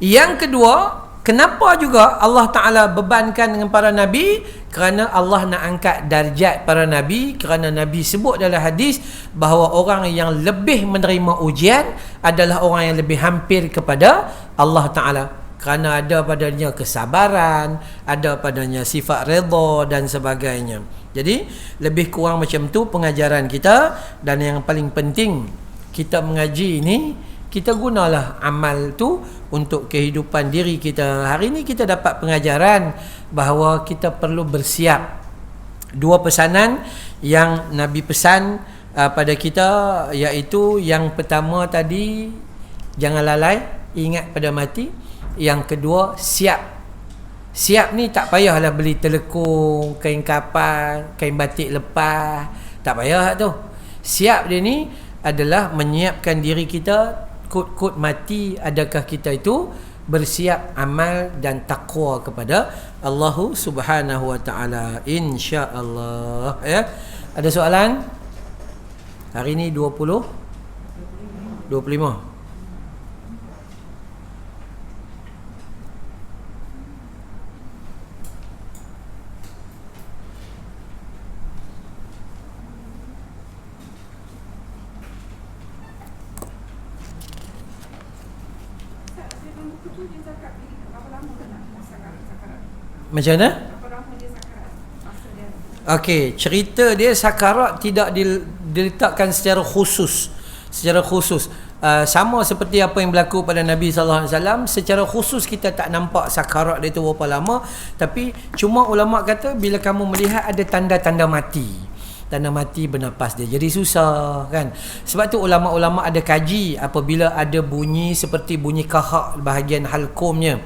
Yang kedua, kenapa juga Allah Ta'ala bebankan dengan para Nabi? Kerana Allah nak angkat darjat para Nabi. Kerana Nabi sebut dalam hadis bahawa orang yang lebih menerima ujian adalah orang yang lebih hampir kepada Allah Ta'ala. Kerana ada padanya kesabaran, ada padanya sifat redha dan sebagainya. Jadi lebih kurang macam tu pengajaran kita. Dan yang paling penting, kita mengaji ini, kita gunalah amal tu untuk kehidupan diri kita. Hari ini kita dapat pengajaran bahawa kita perlu bersiap. Dua pesanan yang Nabi pesan pada kita, iaitu yang pertama tadi, jangan lalai, ingat pada mati. Yang kedua, siap. Siap ni tak payahlah beli telekung, kain kapal, kain batik lepas. Tak payah tu. Siap dia ni adalah menyiapkan diri kita, kut-kut mati, adakah kita itu bersiap amal dan takwa kepada Allah Subhanahu wa taala, insya-Allah, ya. Ada soalan? Hari ini 25. Macam mana? Okey, cerita dia sakarat tidak diletakkan secara khusus. Sama seperti apa yang berlaku pada Nabi sallallahu alaihi wasallam, secara khusus kita tak nampak sakarat dia tu berapa lama, tapi cuma ulama kata bila kamu melihat ada tanda-tanda mati. Tanda mati bernapas dia jadi susah, kan. Sebab tu ulama-ulama ada kaji apabila ada bunyi seperti bunyi kahak bahagian halkumnya,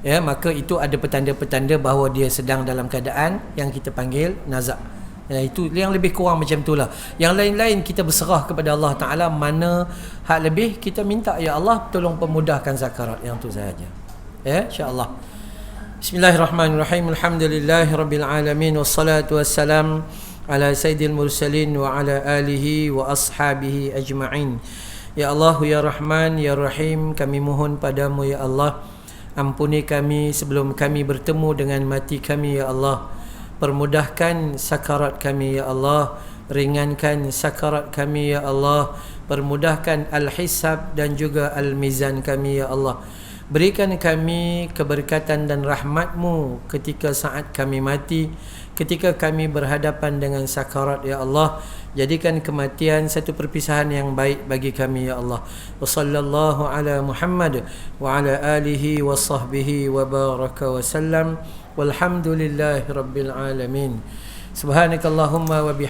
ya, maka itu ada petanda-petanda bahawa dia sedang dalam keadaan yang kita panggil nazak. Ya, itu yang lebih kurang macam itulah. Yang lain-lain kita berserah kepada Allah Ta'ala. Mana hak lebih kita minta, ya Allah tolong pemudahkan sakarat. Yang tu sahaja, ya, insya-Allah. Bismillahirrahmanirrahim. Alhamdulillahirabbil alamin, wassalatu wassalam ala sayyidil mursalin wa ala alihi wa ashabihi ajma'in. Ya Allah, ya Rahman, ya Rahim, kami mohon padamu ya Allah, ampuni kami sebelum kami bertemu dengan mati kami ya Allah. Permudahkan sakarat kami ya Allah, ringankan sakarat kami ya Allah, permudahkan al-hisab dan juga al-mizan kami ya Allah. Berikan kami keberkatan dan rahmat-Mu ketika saat kami mati, ketika kami berhadapan dengan sakarat ya Allah. Jadikan kematian satu perpisahan yang baik bagi kami ya Allah. Wa sallallahu ala Muhammad wa ala alihi wa sahbihi wa baraka wa sallam. Walhamdulillahi rabbil alamin. Subhanakallahumma wa bihamdika